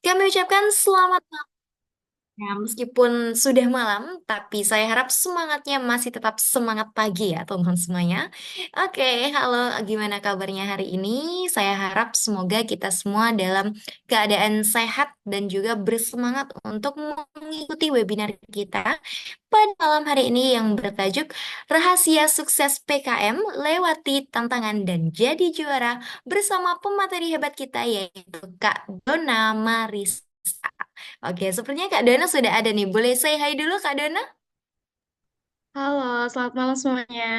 Kami ucapkan selamat malam. Ya, meskipun sudah malam, tapi saya harap semangatnya masih tetap semangat pagi ya, teman-teman semuanya. Oke, halo, gimana kabarnya hari ini? Saya harap semoga kita semua dalam keadaan sehat dan juga bersemangat untuk mengikuti webinar kita pada malam hari ini yang bertajuk Rahasia Sukses PKM Lewati Tantangan dan Jadi Juara bersama pemateri hebat kita yaitu Kak Dona Marisa. Oke, sepertinya Kak Dona sudah ada nih. Boleh say hi dulu Kak Dona? Halo, selamat malam semuanya.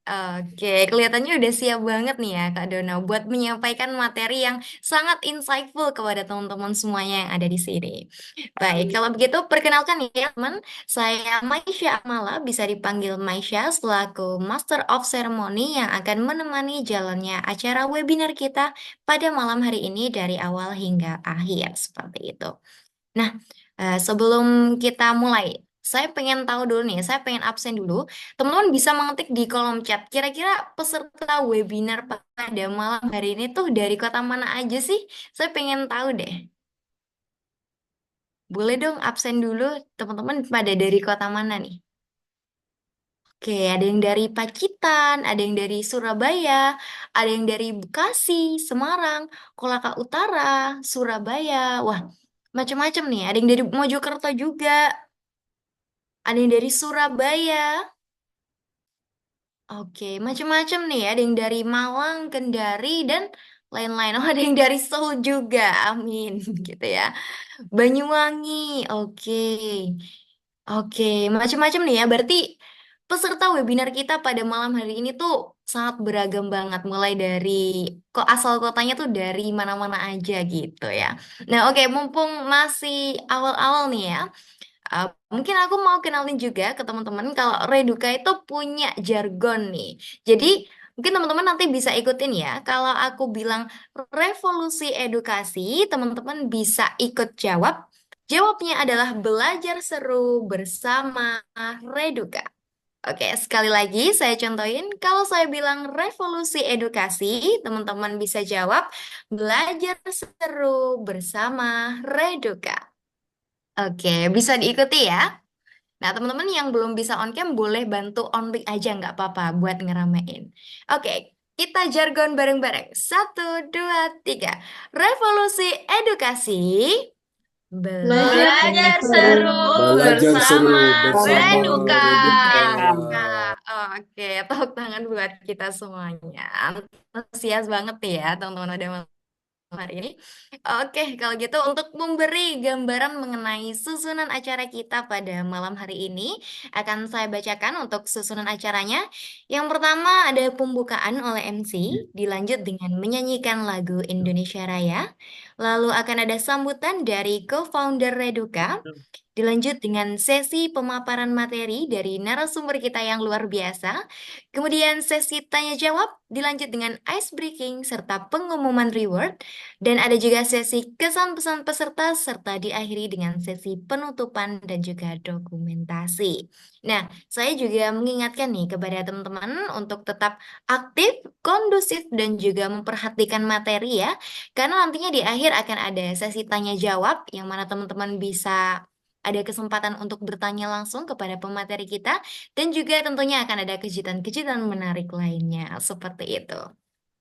Oke, kelihatannya udah siap banget nih ya Kak Dona buat menyampaikan materi yang sangat insightful kepada teman-teman semuanya yang ada di sini. Baik, kalau begitu perkenalkan ya teman, saya Maisha Amala, bisa dipanggil Maisha selaku Master of Ceremony yang akan menemani jalannya acara webinar kita pada malam hari ini dari awal hingga akhir seperti itu. Nah, sebelum kita mulai, saya pengen tahu dulu nih, saya pengen absen dulu. Teman-teman bisa mengetik di kolom chat, kira-kira peserta webinar pada malam hari ini tuh dari kota mana aja sih? Saya pengen tahu deh. Boleh dong absen dulu, teman-teman pada dari kota mana nih? Oke, ada yang dari Pacitan, ada yang dari Surabaya, ada yang dari Bekasi, Semarang, Kolaka Utara, Surabaya. Wah, macam-macam nih. Ada yang dari Mojokerto juga. Ada yang dari Surabaya. Oke, macam-macam nih. Ada yang dari Malang, Kendari, dan lain-lain. Oh, ada yang dari Seoul juga. Amin. Gitu ya. Banyuwangi. Oke. Oke, macam-macam nih ya. Berarti peserta webinar kita pada malam hari ini tuh sangat beragam banget. Mulai dari kok asal kotanya tuh dari mana-mana aja gitu ya. Nah, oke, mumpung masih awal-awal nih ya. Mungkin aku mau kenalin juga ke teman-teman kalau Reduka itu punya jargon nih. Jadi mungkin teman-teman nanti bisa ikutin ya. Kalau aku bilang revolusi edukasi, teman-teman bisa ikut jawab. Jawabnya adalah belajar seru bersama Reduka. Oke, sekali lagi saya contohin. Kalau saya bilang revolusi edukasi, teman-teman bisa jawab belajar seru bersama Reduka. Oke, bisa diikuti ya. Nah, teman-teman yang belum bisa on cam boleh bantu on mic aja nggak apa-apa buat ngeramein. Oke, kita jargon bareng-bareng. Satu, dua, tiga. Revolusi edukasi. Belajar Belajar seru seru Belajar bersama seru bersama Reduka. Reduka. Oke, tepuk tangan buat kita semuanya. Antusias banget nih ya, teman-teman udah hari ini. Oke, kalau gitu untuk memberi gambaran mengenai susunan acara kita pada malam hari ini, akan saya bacakan untuk susunan acaranya. Yang pertama ada pembukaan oleh MC, dilanjut dengan menyanyikan lagu Indonesia Raya. Lalu akan ada sambutan dari co-founder Reduka. Dilanjut dengan sesi pemaparan materi dari narasumber kita yang luar biasa. Kemudian sesi tanya jawab, dilanjut dengan ice breaking serta pengumuman reward. Dan ada juga sesi kesan pesan peserta serta diakhiri dengan sesi penutupan dan juga dokumentasi. Nah, saya juga mengingatkan nih kepada teman-teman untuk tetap aktif, kondusif, dan juga memperhatikan materi ya. Karena nantinya di akhir akan ada sesi tanya jawab yang mana teman-teman bisa ada kesempatan untuk bertanya langsung kepada pemateri kita dan juga tentunya akan ada kejutan-kejutan menarik lainnya seperti itu.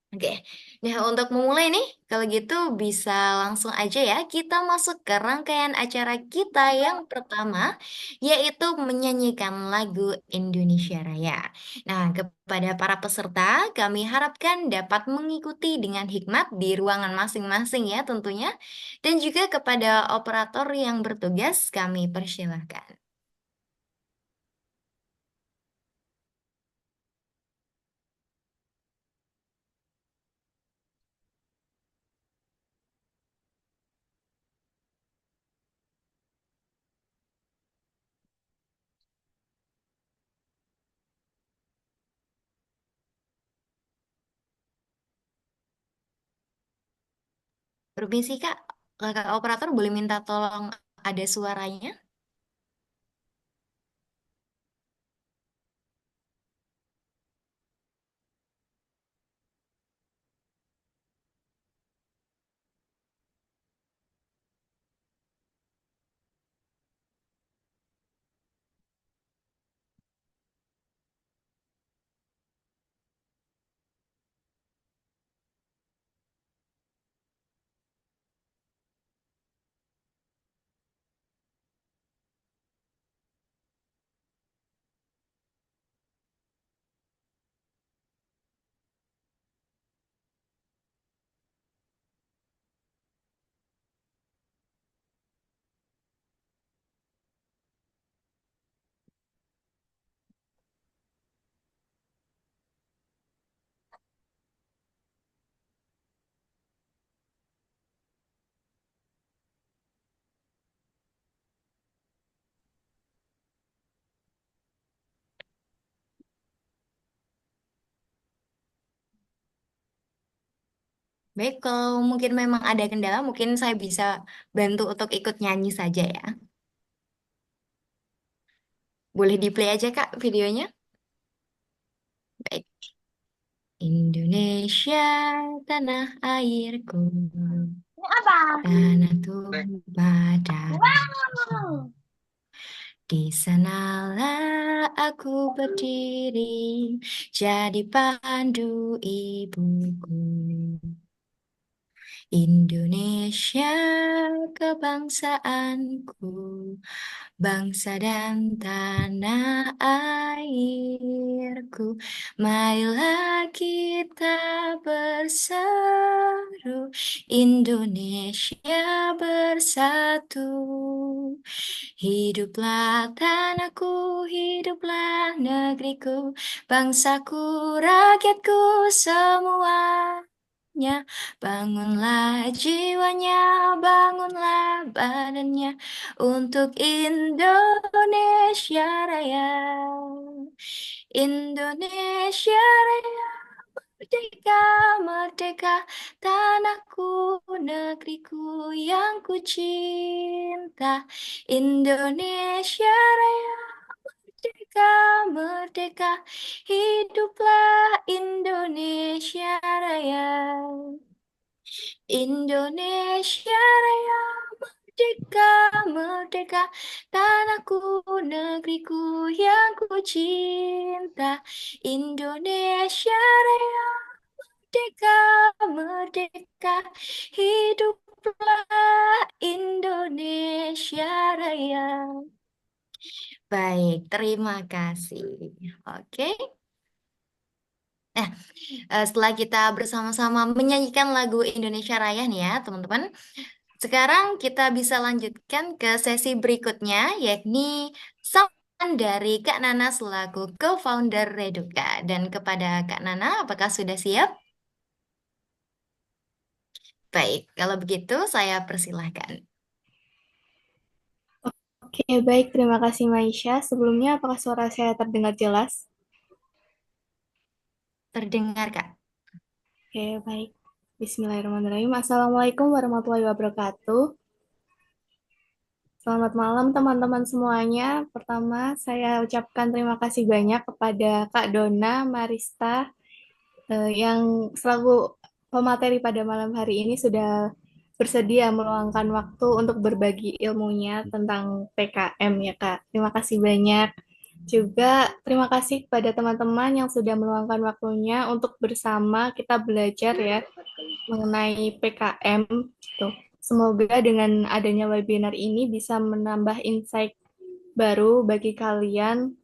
Oke, nah untuk memulai nih, kalau gitu bisa langsung aja ya kita masuk ke rangkaian acara kita yang pertama, yaitu menyanyikan lagu Indonesia Raya. Nah, kepada para peserta, kami harapkan dapat mengikuti dengan hikmat di ruangan masing-masing ya tentunya, dan juga kepada operator yang bertugas kami persilahkan. Permisi Kak, Kakak operator boleh minta tolong ada suaranya? Baik, kalau mungkin memang ada kendala, mungkin saya bisa bantu untuk ikut nyanyi saja ya. Boleh di-play aja Kak videonya. Baik. Indonesia, tanah airku, tanah tumpah darahku. Di sanalah aku berdiri, jadi pandu ibuku. Indonesia kebangsaanku, bangsa dan tanah airku. Marilah kita berseru, Indonesia bersatu. Hiduplah tanahku, hiduplah negeriku, bangsaku, rakyatku semuanya. Bangunlah jiwanya, bangunlah badannya untuk Indonesia Raya. Indonesia Raya, merdeka, merdeka, tanahku, negeriku yang ku cinta. Indonesia Raya, merdeka, merdeka, hiduplah Indonesia Raya. Indonesia Raya, merdeka, merdeka, tanahku, negeriku yang ku cinta. Indonesia Raya, merdeka, merdeka, hiduplah Indonesia Raya. Baik, terima kasih. Oke. Eh, setelah kita bersama-sama menyanyikan lagu Indonesia Raya nih ya, teman-teman. Sekarang kita bisa lanjutkan ke sesi berikutnya, yakni sambutan dari Kak Nana selaku co-founder Reduka. Dan kepada Kak Nana, apakah sudah siap? Baik, kalau begitu saya persilahkan. Oke, baik. Terima kasih, Maisha. Sebelumnya, apakah suara saya terdengar jelas? Terdengar, Kak. Oke, baik. Bismillahirrahmanirrahim. Assalamualaikum warahmatullahi wabarakatuh. Selamat malam, teman-teman semuanya. Pertama, saya ucapkan terima kasih banyak kepada Kak Dona, Marista, yang selaku pemateri pada malam hari ini sudah bersedia meluangkan waktu untuk berbagi ilmunya tentang PKM ya Kak. Terima kasih banyak. Juga terima kasih kepada teman-teman yang sudah meluangkan waktunya untuk bersama kita belajar ya mengenai PKM. Tuh. Semoga dengan adanya webinar ini bisa menambah insight baru bagi kalian,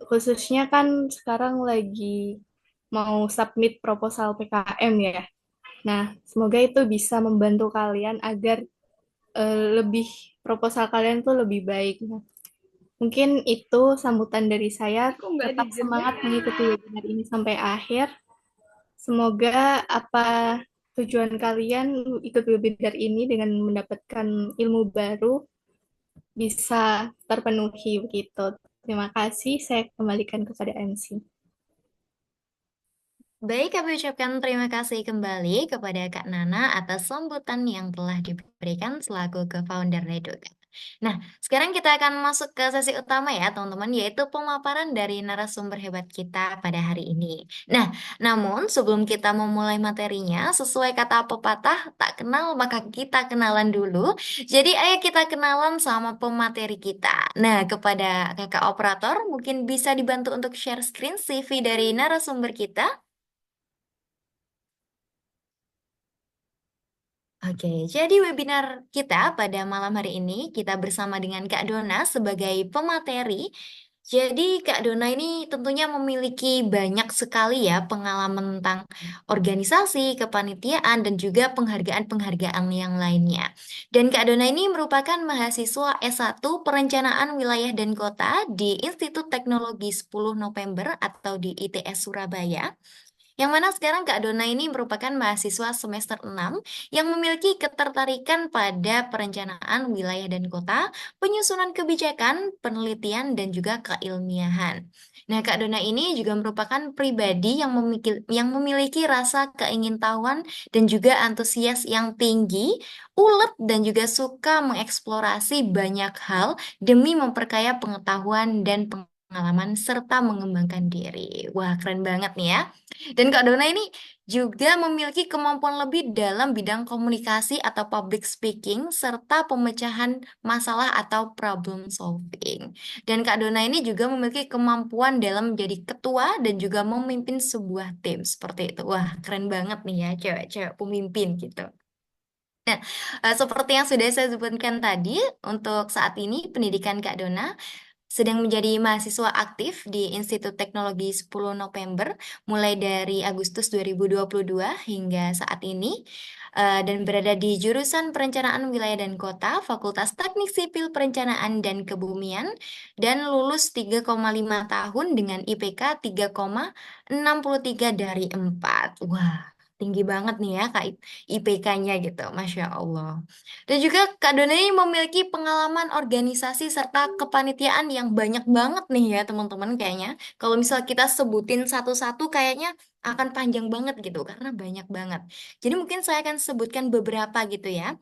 khususnya kan sekarang lagi mau submit proposal PKM ya. Nah, semoga itu bisa membantu kalian agar lebih proposal kalian tuh lebih baik. Nah, mungkin itu sambutan dari saya. Tetap semangat mengikuti webinar ini sampai akhir. Semoga apa tujuan kalian ikut webinar ini dengan mendapatkan ilmu baru bisa terpenuhi begitu. Terima kasih. Saya kembalikan kepada MC. Baik, kami ucapkan terima kasih kembali kepada Kak Nana atas sambutan yang telah diberikan selaku ke-founder Reduka. Nah, sekarang kita akan masuk ke sesi utama ya, teman-teman, yaitu pemaparan dari narasumber hebat kita pada hari ini. Nah, namun sebelum kita memulai materinya, sesuai kata pepatah, tak kenal maka kita kenalan dulu. Jadi, ayo kita kenalan sama pemateri kita. Nah, kepada kakak operator, mungkin bisa dibantu untuk share screen CV dari narasumber kita. Oke, jadi webinar kita pada malam hari ini kita bersama dengan Kak Dona sebagai pemateri. Jadi Kak Dona ini tentunya memiliki banyak sekali ya pengalaman tentang organisasi, kepanitiaan, dan juga penghargaan-penghargaan yang lainnya. Dan Kak Dona ini merupakan mahasiswa S1 Perencanaan Wilayah dan Kota di Institut Teknologi 10 November atau di ITS Surabaya. Yang mana sekarang Kak Dona ini merupakan mahasiswa semester 6 yang memiliki ketertarikan pada perencanaan wilayah dan kota, penyusunan kebijakan, penelitian, dan juga keilmiahan. Nah, Kak Dona ini juga merupakan pribadi yang memiliki rasa keingintahuan dan juga antusias yang tinggi, ulet, dan juga suka mengeksplorasi banyak hal demi memperkaya pengetahuan dan pengalaman serta mengembangkan diri. Wah, keren banget nih ya. Dan Kak Dona ini juga memiliki kemampuan lebih dalam bidang komunikasi atau public speaking serta pemecahan masalah atau problem solving. Dan Kak Dona ini juga memiliki kemampuan dalam menjadi ketua dan juga memimpin sebuah tim seperti itu. Wah, keren banget nih ya cewek-cewek pemimpin gitu. Nah, seperti yang sudah saya sebutkan tadi, untuk saat ini pendidikan Kak Dona sedang menjadi mahasiswa aktif di Institut Teknologi 10 November mulai dari Agustus 2022 hingga saat ini dan berada di jurusan Perencanaan Wilayah dan Kota, Fakultas Teknik Sipil Perencanaan dan Kebumian dan lulus 3,5 tahun dengan IPK 3,63 dari 4. Wah, tinggi banget nih ya Kak IPK-nya gitu, Masya Allah. Dan juga Kak Dona ini memiliki pengalaman organisasi serta kepanitiaan yang banyak banget nih ya teman-teman kayaknya. Kalau misal kita sebutin satu-satu kayaknya akan panjang banget gitu karena banyak banget. Jadi mungkin saya akan sebutkan beberapa gitu ya.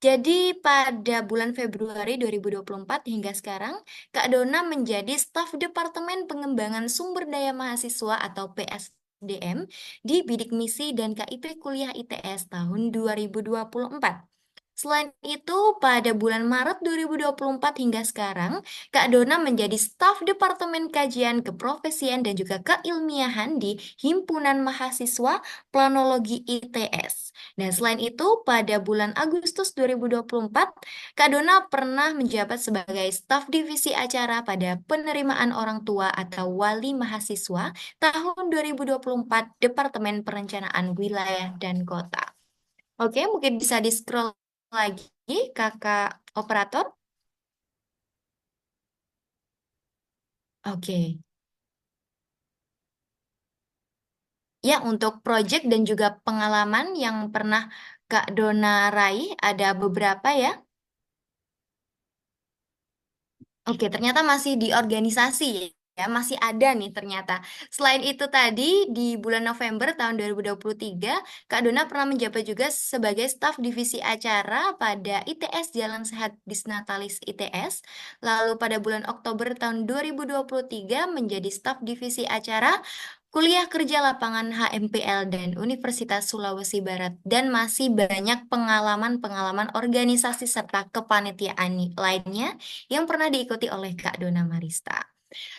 Jadi pada bulan Februari 2024 hingga sekarang, Kak Dona menjadi staf Departemen Pengembangan Sumber Daya Mahasiswa atau PSDM di Bidik Misi dan KIP Kuliah ITS tahun 2024. Selain itu, pada bulan Maret 2024 hingga sekarang, Kak Dona menjadi staf Departemen Kajian Keprofesian dan juga Keilmiahan di Himpunan Mahasiswa Planologi ITS. Nah, selain itu, pada bulan Agustus 2024, Kak Dona pernah menjabat sebagai staf divisi acara pada penerimaan orang tua atau wali mahasiswa tahun 2024 Departemen Perencanaan Wilayah dan Kota. Oke, mungkin bisa di-scroll lagi, kakak operator. Oke. Ya, untuk project dan juga pengalaman yang pernah Kak Dona raih ada beberapa ya. Oke, ternyata masih di organisasi ya, masih ada nih ternyata. Selain itu tadi di bulan November tahun 2023, Kak Dona pernah menjabat juga sebagai staf divisi acara pada ITS Jalan Sehat Disnatalis ITS. Lalu pada bulan Oktober tahun 2023 menjadi staf divisi acara Kuliah Kerja Lapangan HMPL dan Universitas Sulawesi Barat dan masih banyak pengalaman-pengalaman organisasi serta kepanitiaan lainnya yang pernah diikuti oleh Kak Dona Marista.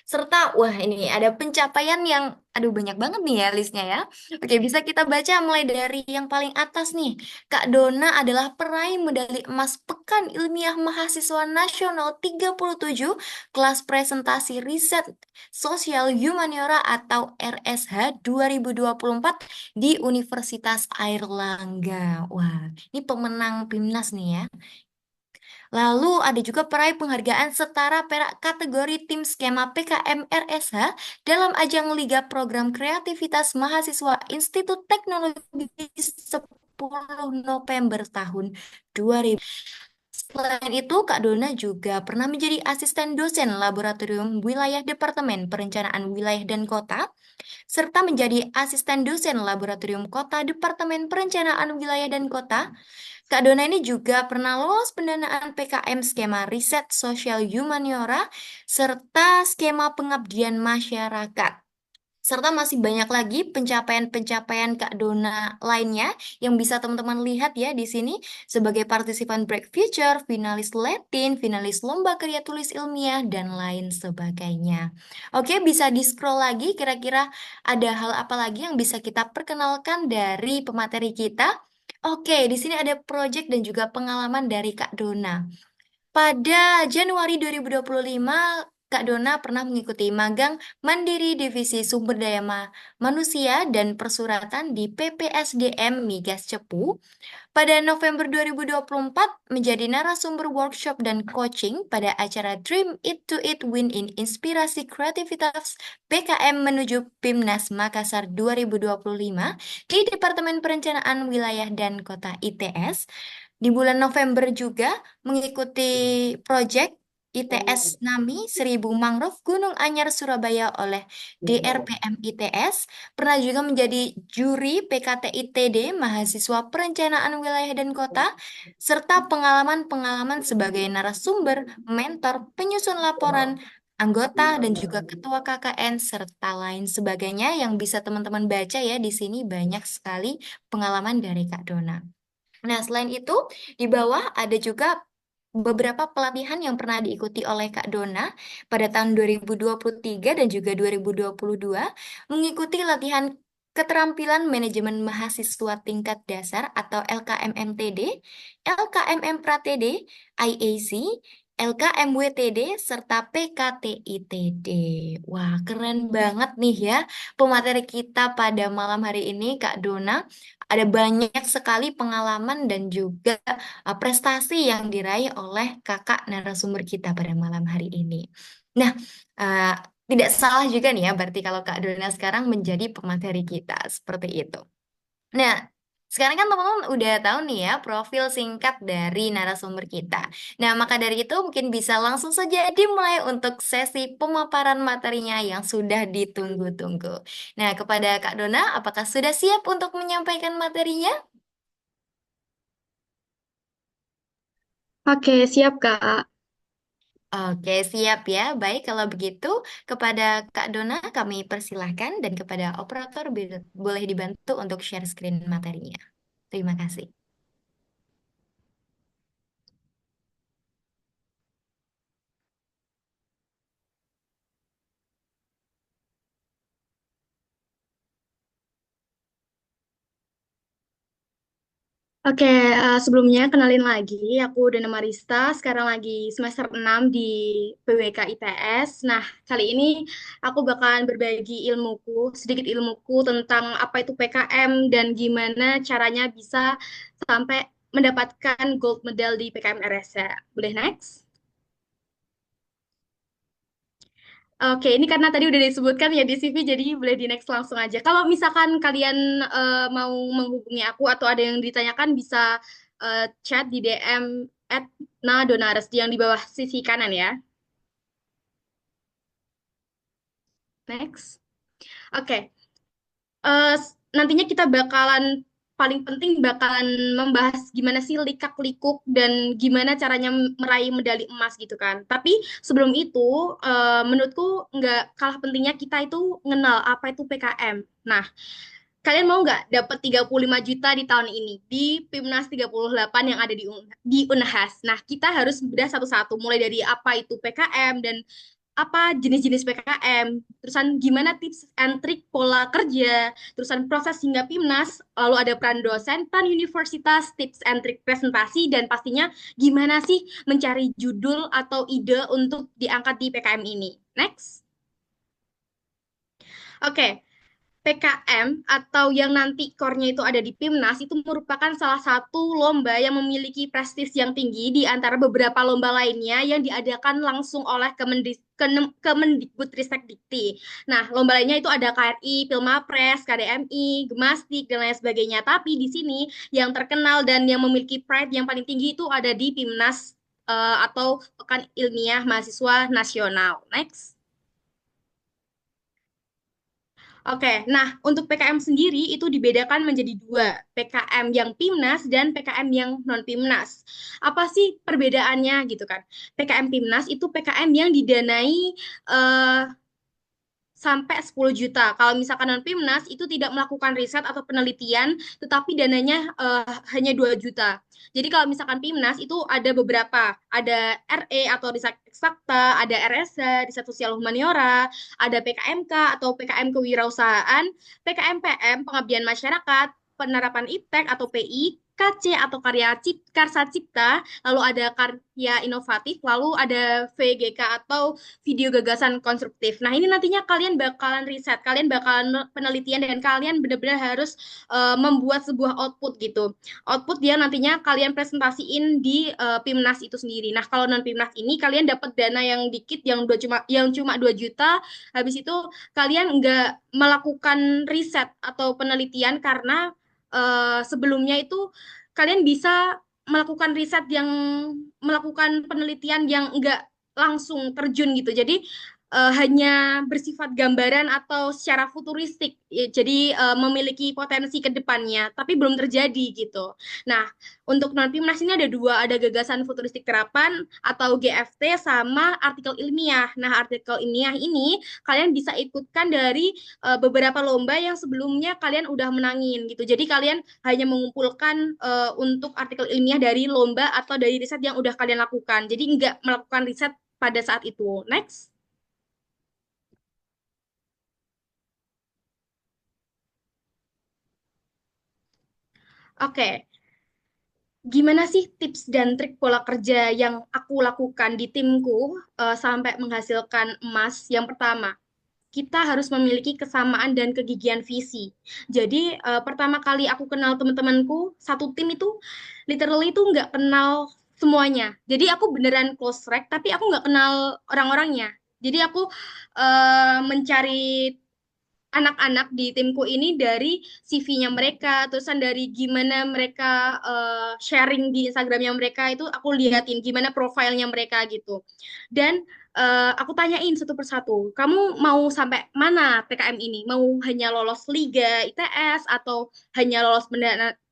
Serta, wah ini ada pencapaian yang, aduh banyak banget nih ya listnya ya. Oke, bisa kita baca mulai dari yang paling atas nih. Kak Dona adalah peraih medali emas Pekan Ilmiah Mahasiswa Nasional 37 kelas presentasi riset sosial humaniora atau RSH 2024 di Universitas Airlangga. Wah, ini pemenang PIMNAS nih ya. Lalu ada juga peraih penghargaan setara perak kategori tim skema PKM RSH dalam ajang Liga Program Kreativitas Mahasiswa Institut Teknologi 10 November tahun 2000. Selain itu, Kak Dona juga pernah menjadi asisten dosen Laboratorium Wilayah Departemen Perencanaan Wilayah dan Kota, serta menjadi asisten dosen Laboratorium Kota Departemen Perencanaan Wilayah dan Kota. Kak Dona ini juga pernah lolos pendanaan PKM skema riset sosial humaniora serta skema pengabdian masyarakat. Serta masih banyak lagi pencapaian-pencapaian Kak Dona lainnya yang bisa teman-teman lihat ya di sini sebagai partisipan Break Future, finalis Latin, finalis Lomba Karya Tulis Ilmiah, dan lain sebagainya. Oke, bisa di-scroll lagi kira-kira ada hal apa lagi yang bisa kita perkenalkan dari pemateri kita. Oke, di sini ada project dan juga pengalaman dari Kak Dona. Pada Januari 2025, Kak Dona pernah mengikuti magang Mandiri Divisi Sumber Daya Manusia dan Persuratan di PPSDM Migas Cepu. Pada November 2024, menjadi narasumber workshop dan coaching pada acara Dream It to It Win in Inspirasi Kreativitas PKM menuju PIMNAS Makassar 2025 di Departemen Perencanaan Wilayah dan Kota ITS. Di bulan November juga mengikuti proyek ITS NAMI 1000 Mangrove Gunung Anyar Surabaya oleh DRPM ITS. Pernah juga menjadi juri PKTITD Mahasiswa Perencanaan Wilayah dan Kota, serta pengalaman-pengalaman sebagai narasumber, mentor, penyusun laporan, anggota, dan juga ketua KKN, serta lain sebagainya yang bisa teman-teman baca ya di sini banyak sekali pengalaman dari Kak Dona. Nah, selain itu, di bawah ada juga beberapa pelatihan yang pernah diikuti oleh Kak Dona pada tahun 2023 dan juga 2022, mengikuti latihan keterampilan manajemen mahasiswa tingkat dasar atau LKMMTD, LKMM Pratd, IAC, LKMWTD, serta PKTITD. Wah, keren banget nih ya pemateri kita pada malam hari ini, Kak Dona. Ada banyak sekali pengalaman dan juga prestasi yang diraih oleh kakak narasumber kita pada malam hari ini. Nah, uh, tidak salah juga nih ya, berarti kalau Kak Dona sekarang menjadi pemateri kita seperti itu. Nah, sekarang kan teman-teman udah tahu nih ya profil singkat dari narasumber kita. Nah, maka dari itu mungkin bisa langsung saja dimulai untuk sesi pemaparan materinya yang sudah ditunggu-tunggu. Nah, kepada Kak Dona, apakah sudah siap untuk menyampaikan materinya? Oke, siap Kak. Oke, siap ya. Baik, kalau begitu kepada Kak Dona kami persilahkan dan kepada operator boleh dibantu untuk share screen materinya. Terima kasih. Oke, sebelumnya kenalin lagi, aku Dana Marista, sekarang lagi semester 6 di PWK ITS. Nah, kali ini aku bakalan berbagi sedikit ilmuku tentang apa itu PKM dan gimana caranya bisa sampai mendapatkan gold medal di PKM RSA. Boleh next? Oke, ini karena tadi udah disebutkan ya di CV, jadi boleh di next langsung aja. Kalau misalkan kalian mau menghubungi aku atau ada yang ditanyakan, bisa chat di DM at Nadonares yang di bawah sisi kanan ya. Next. Oke, nantinya kita bakalan paling penting bakalan membahas gimana sih likak-likuk dan gimana caranya meraih medali emas gitu kan. Tapi sebelum itu, menurutku nggak kalah pentingnya kita itu mengenal apa itu PKM. Nah, kalian mau nggak dapat 35 juta di tahun ini di PIMNAS 38 yang ada di Unhas. Nah, kita harus bedah satu-satu mulai dari apa itu PKM dan apa jenis-jenis PKM, terusan gimana tips and trik pola kerja, terusan proses hingga PIMNAS, lalu ada peran dosen, peran universitas, tips and trik presentasi, dan pastinya gimana sih mencari judul atau ide untuk diangkat di PKM ini. Next. Oke, PKM atau yang nanti core-nya itu ada di PIMNAS itu merupakan salah satu lomba yang memiliki prestis yang tinggi di antara beberapa lomba lainnya yang diadakan langsung oleh Kemendikbud Dikti. Nah, lomba lainnya itu ada KRI, Pilmapres, KDMI, Gemastik, dan lain sebagainya. Tapi di sini yang terkenal dan yang memiliki pride yang paling tinggi itu ada di PIMNAS atau Pekan Ilmiah Mahasiswa Nasional. Next. Oke, nah untuk PKM sendiri itu dibedakan menjadi dua, PKM yang PIMNAS dan PKM yang non-PIMNAS. Apa sih perbedaannya gitu kan? PKM PIMNAS itu PKM yang didanai eh, sampai 10 juta. Kalau misalkan non-PIMNAS itu tidak melakukan riset atau penelitian, tetapi dananya hanya 2 juta. Jadi kalau misalkan PIMNAS itu ada beberapa, ada RE atau riset eksakta, ada RSA, riset sosial humaniora, ada PKMK atau PKM kewirausahaan, PKMPM, pengabdian masyarakat, penerapan IPTEK atau PI, KC atau karsa cipta, lalu ada karya inovatif, lalu ada VGK atau video gagasan konstruktif. Nah, ini nantinya kalian bakalan riset, kalian bakalan penelitian dan kalian benar-benar harus membuat sebuah output gitu. Output dia nantinya kalian presentasiin di Pimnas itu sendiri. Nah, kalau non Pimnas ini kalian dapat dana yang dikit yang cuma 2 juta, habis itu kalian nggak melakukan riset atau penelitian karena sebelumnya itu kalian bisa melakukan riset yang melakukan penelitian yang enggak langsung terjun gitu. Jadi hanya bersifat gambaran atau secara futuristik. Jadi memiliki potensi ke depannya, tapi belum terjadi gitu. Nah, untuk non Pimnas ini ada dua, ada gagasan futuristik terapan atau GFT sama artikel ilmiah. Nah, artikel ilmiah ini kalian bisa ikutkan dari beberapa lomba yang sebelumnya kalian udah menangin gitu. Jadi kalian hanya mengumpulkan untuk artikel ilmiah dari lomba atau dari riset yang udah kalian lakukan. Jadi nggak melakukan riset pada saat itu. Next. Oke, gimana sih tips dan trik pola kerja yang aku lakukan di timku sampai menghasilkan emas? Yang pertama, kita harus memiliki kesamaan dan kegigihan visi. Jadi pertama kali aku kenal teman-temanku satu tim itu literally itu nggak kenal semuanya. Jadi aku beneran close track, tapi aku nggak kenal orang-orangnya. Jadi aku mencari anak-anak di timku ini dari CV-nya mereka, terusan dari gimana mereka sharing di Instagramnya mereka itu aku liatin gimana profilnya mereka gitu. Dan aku tanyain satu persatu, kamu mau sampai mana PKM ini? Mau hanya lolos Liga ITS atau hanya lolos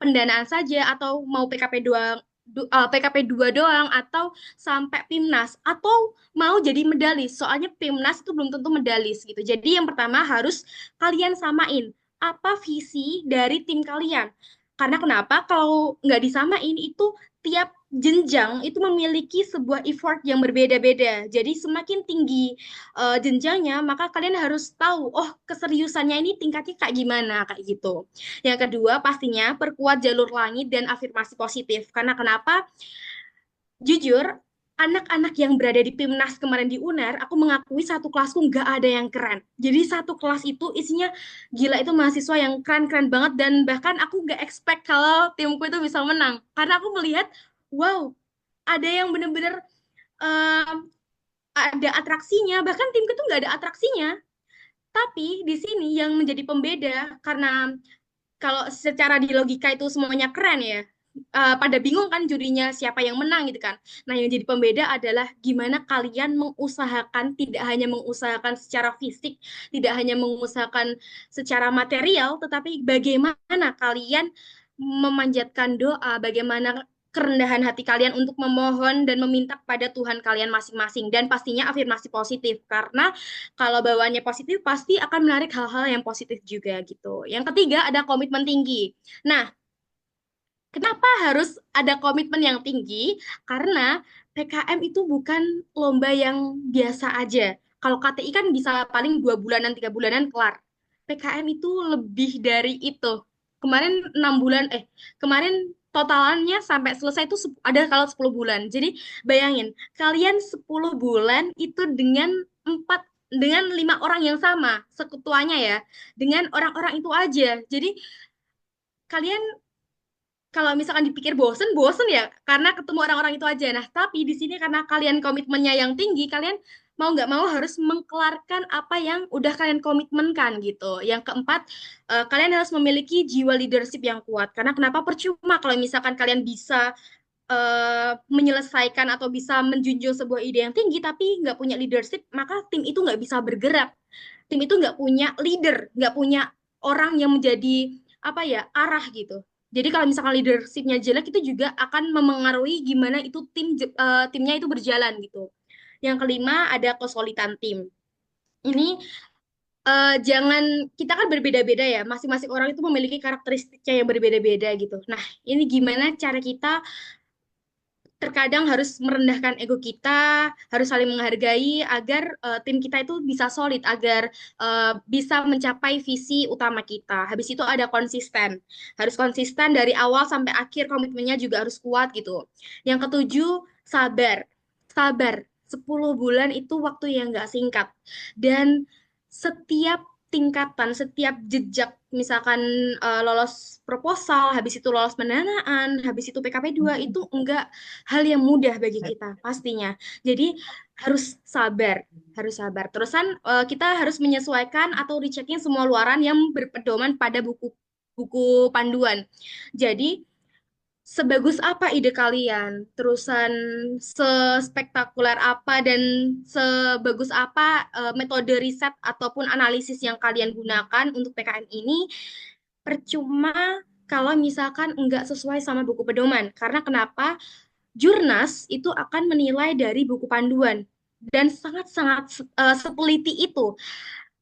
pendanaan saja atau mau PKP 2 PKP 2 doang atau sampai PIMNAS atau mau jadi medalis. Soalnya PIMNAS itu belum tentu medalis gitu. Jadi yang pertama harus kalian samain apa visi dari tim kalian. Karena kenapa? Kalau nggak disamain itu tiap jenjang itu memiliki sebuah effort yang berbeda-beda. Jadi semakin tinggi jenjangnya, maka kalian harus tahu, oh keseriusannya ini tingkatnya kayak gimana, kayak gitu. Yang kedua, pastinya perkuat jalur langit dan afirmasi positif. Karena kenapa? Jujur, anak-anak yang berada di PIMNAS kemarin di UNER, aku mengakui satu kelasku nggak ada yang keren. Jadi satu kelas itu isinya gila itu mahasiswa yang keren-keren banget dan bahkan aku nggak expect kalau timku itu bisa menang. Karena aku melihat, wow, ada yang bener-bener eh, ada atraksinya, bahkan timku itu nggak ada atraksinya. Tapi di sini yang menjadi pembeda karena kalau secara di logika itu semuanya keren ya. Pada bingung kan jurinya siapa yang menang gitu kan. Nah, yang jadi pembeda adalah gimana kalian mengusahakan tidak hanya mengusahakan secara fisik, tidak hanya mengusahakan secara material, tetapi bagaimana kalian memanjatkan doa, bagaimana kerendahan hati kalian untuk memohon dan meminta kepada Tuhan kalian masing-masing dan pastinya afirmasi positif karena kalau bawaannya positif pasti akan menarik hal-hal yang positif juga gitu. Yang ketiga ada komitmen tinggi. Nah, kenapa harus ada komitmen yang tinggi? Karena PKM itu bukan lomba yang biasa aja. Kalau KTI kan bisa paling 2 bulanan, 3 bulanan kelar. PKM itu lebih dari itu. Kemarin 6 bulan, kemarin totalannya sampai selesai itu ada kalau 10 bulan. Jadi bayangin, kalian 10 bulan itu dengan 5 orang yang sama, sekutuanya ya, dengan orang-orang itu aja. Jadi kalian kalau misalkan dipikir bosen, bosen ya karena ketemu orang-orang itu aja. Nah, tapi di sini karena kalian komitmennya yang tinggi, kalian mau nggak mau harus mengkelarkan apa yang udah kalian komitmenkan gitu. Yang keempat, kalian harus memiliki jiwa leadership yang kuat. Karena kenapa percuma kalau misalkan kalian bisa menyelesaikan atau bisa menjunjung sebuah ide yang tinggi, tapi nggak punya leadership, maka tim itu nggak bisa bergerak. Tim itu nggak punya leader, nggak punya orang yang menjadi apa ya arah gitu. Jadi kalau misalkan leadershipnya jelek itu juga akan memengaruhi gimana itu timnya itu berjalan gitu. Yang kelima ada kesulitan tim. Ini jangan kita kan berbeda-beda ya, masing-masing orang itu memiliki karakteristiknya yang berbeda-beda gitu. Nah, ini gimana cara kita terkadang harus merendahkan ego kita, harus saling menghargai agar tim kita itu bisa solid, agar bisa mencapai visi utama kita. Habis itu ada konsisten, harus konsisten dari awal sampai akhir, komitmennya juga harus kuat gitu. Yang ketujuh, sabar. Sabar. 10 bulan itu waktu yang nggak singkat. Dan setiap tingkatan, setiap jejak, misalkan lolos proposal, habis itu lolos pendanaan, habis itu PKP 2, itu enggak hal yang mudah bagi kita pastinya. Jadi harus sabar, harus sabar. Terusan kita harus menyesuaikan atau rechecking semua luaran yang berpedoman pada buku buku panduan. Jadi sebagus apa ide kalian, terusan sespektakuler apa dan sebagus apa metode riset ataupun analisis yang kalian gunakan untuk PKM ini, percuma kalau misalkan enggak sesuai sama buku pedoman. Karena kenapa? Jurnas itu akan menilai dari buku panduan dan sangat-sangat seteliti itu.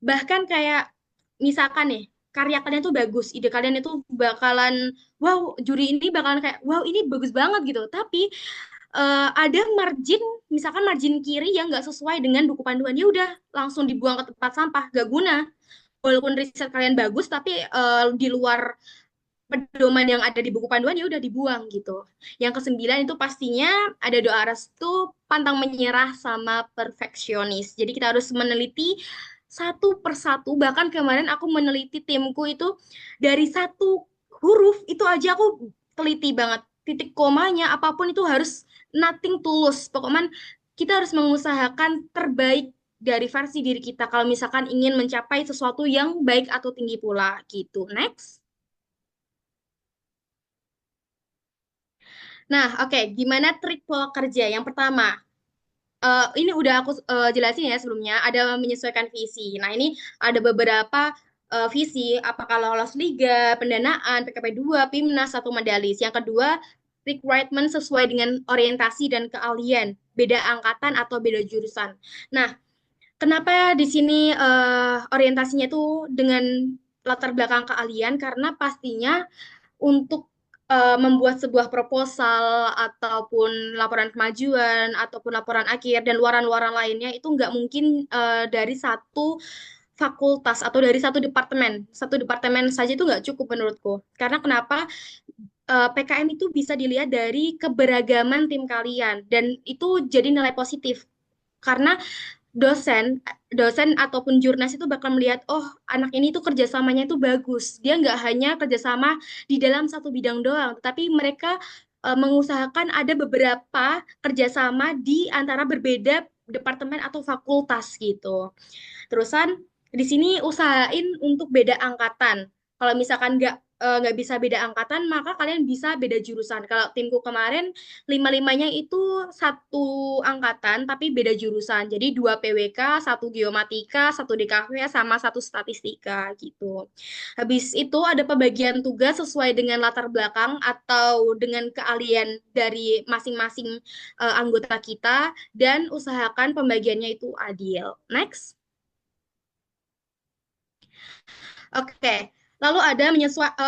Bahkan kayak misalkan nih, karya kalian tuh bagus, ide kalian itu bakalan wow, juri ini bakalan kayak wow, ini bagus banget gitu. Tapi ada margin, misalkan margin kiri yang nggak sesuai dengan buku panduan, ya udah langsung dibuang ke tempat sampah, gak guna. Walaupun riset kalian bagus, tapi di luar pedoman yang ada di buku panduan ya udah dibuang gitu. Yang kesembilan itu pastinya ada doa restu, pantang menyerah sama perfeksionis. Jadi kita harus meneliti satu persatu. Bahkan kemarin aku meneliti timku itu dari satu huruf itu aja aku teliti banget. Titik komanya apapun itu harus nothing tulus. Pokoknya kita harus mengusahakan terbaik dari versi diri kita kalau misalkan ingin mencapai sesuatu yang baik atau tinggi pula gitu. Next. Nah, oke, gimana trik pola kerja? Yang pertama, ini udah aku jelasin ya sebelumnya, ada menyesuaikan visi. Nah, ini ada beberapa visi, apakah lolos liga, pendanaan, PKP 2, PIMNAS, atau medalis. Yang kedua, requirement sesuai dengan orientasi dan keahlian, beda angkatan atau beda jurusan. Nah, kenapa di sini orientasinya itu dengan latar belakang keahlian? Karena pastinya untuk membuat sebuah proposal ataupun laporan kemajuan ataupun laporan akhir dan luaran-luaran lainnya itu nggak mungkin dari satu fakultas atau dari satu departemen. Satu departemen saja itu nggak cukup menurutku. Karena kenapa? PKM itu bisa dilihat dari keberagaman tim kalian dan itu jadi nilai positif. Karena dosen dosen ataupun jurnas itu bakal melihat, oh anak ini tuh kerjasamanya itu bagus, dia nggak hanya kerjasama di dalam satu bidang doang, tapi mereka mengusahakan ada beberapa kerjasama di antara berbeda departemen atau fakultas gitu. Terusan di sini usahain untuk beda angkatan. Kalau misalkan nggak bisa beda angkatan, maka kalian bisa beda jurusan. Kalau timku kemarin lima-limanya itu satu angkatan tapi beda jurusan. Jadi dua PWK, satu geomatika, satu DKV, sama satu statistika gitu. Habis itu ada pembagian tugas sesuai dengan latar belakang atau dengan keahlian dari masing-masing anggota kita dan usahakan pembagiannya itu adil. Next. Oke, lalu ada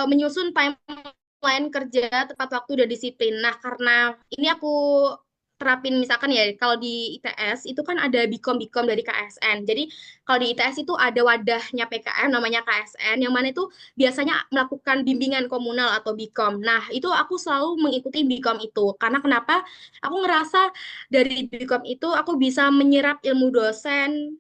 menyusun timeline kerja tepat waktu dan disiplin. Nah, karena ini aku terapin misalkan ya, kalau di ITS itu kan ada Bikom-Bikom dari KSN. Jadi kalau di ITS itu ada wadahnya PKM namanya KSN, yang mana itu biasanya melakukan bimbingan komunal atau Bikom. Nah, itu aku selalu mengikuti Bikom itu. Karena kenapa? Aku ngerasa dari Bikom itu aku bisa menyerap ilmu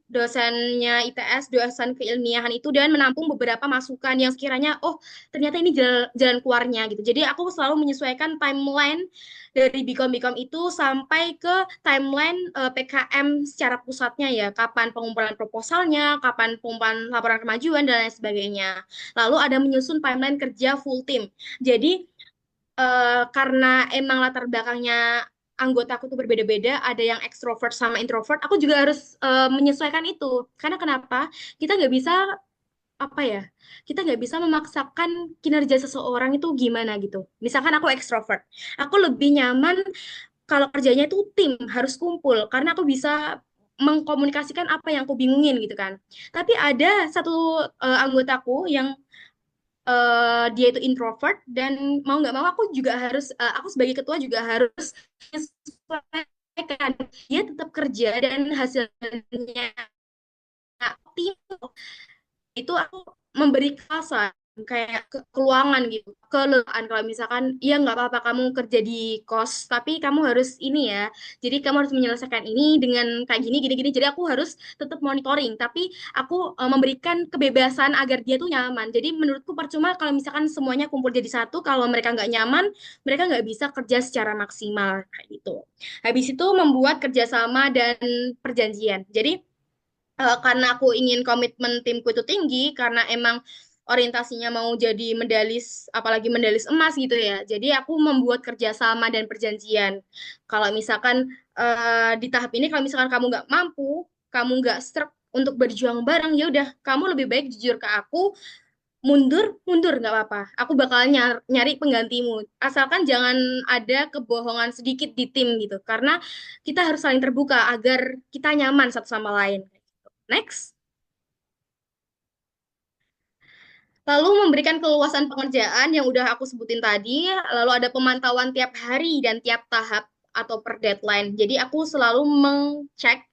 dosennya ITS, dosen keilmiahan itu, dan menampung beberapa masukan yang sekiranya, oh ternyata ini jalan keluarnya gitu. Jadi aku selalu menyesuaikan timeline dari Bikom-Bikom itu sampai ke timeline PKM secara pusatnya ya, kapan pengumpulan proposalnya, kapan pengumpulan laporan kemajuan, dan lain sebagainya. Lalu ada menyusun timeline kerja full team. Jadi karena emang latar belakangnya anggota aku tuh berbeda-beda, ada yang ekstrovert sama introvert, aku juga harus menyesuaikan itu. Karena kenapa? Kita nggak bisa apa ya? Kita nggak bisa memaksakan kinerja seseorang itu gimana gitu. Misalkan aku ekstrovert, aku lebih nyaman kalau kerjanya itu tim, harus kumpul, karena aku bisa mengkomunikasikan apa yang aku bingungin gitu kan. Tapi ada satu anggotaku yang dia itu introvert dan mau nggak mau aku juga harus aku sebagai ketua juga harus menyesuaikan dia tetap kerja dan hasilnya optimal itu aku memberi keleluasaan kayak keluangan gitu kelelahan kalau misalkan ya nggak apa-apa kamu kerja di kos tapi kamu harus ini ya jadi kamu harus menyelesaikan ini dengan kayak gini gini gini jadi aku harus tetap monitoring tapi aku memberikan kebebasan agar dia tuh nyaman jadi menurutku percuma kalau misalkan semuanya kumpul jadi satu kalau mereka nggak nyaman mereka nggak bisa kerja secara maksimal kayak gitu habis itu membuat kerjasama dan perjanjian jadi karena aku ingin komitmen timku itu tinggi karena emang orientasinya mau jadi medalis apalagi medalis emas gitu ya jadi aku membuat kerjasama dan perjanjian kalau misalkan di tahap ini kalau misalkan kamu nggak mampu kamu nggak struk untuk berjuang bareng ya udah kamu lebih baik jujur ke aku mundur mundur nggak apa-apa aku bakal nyari penggantimu asalkan jangan ada kebohongan sedikit di tim gitu karena kita harus saling terbuka agar kita nyaman satu sama lain. Next, lalu memberikan keluasan pengerjaan yang udah aku sebutin tadi, lalu ada pemantauan tiap hari dan tiap tahap atau per deadline. Jadi aku selalu mengcek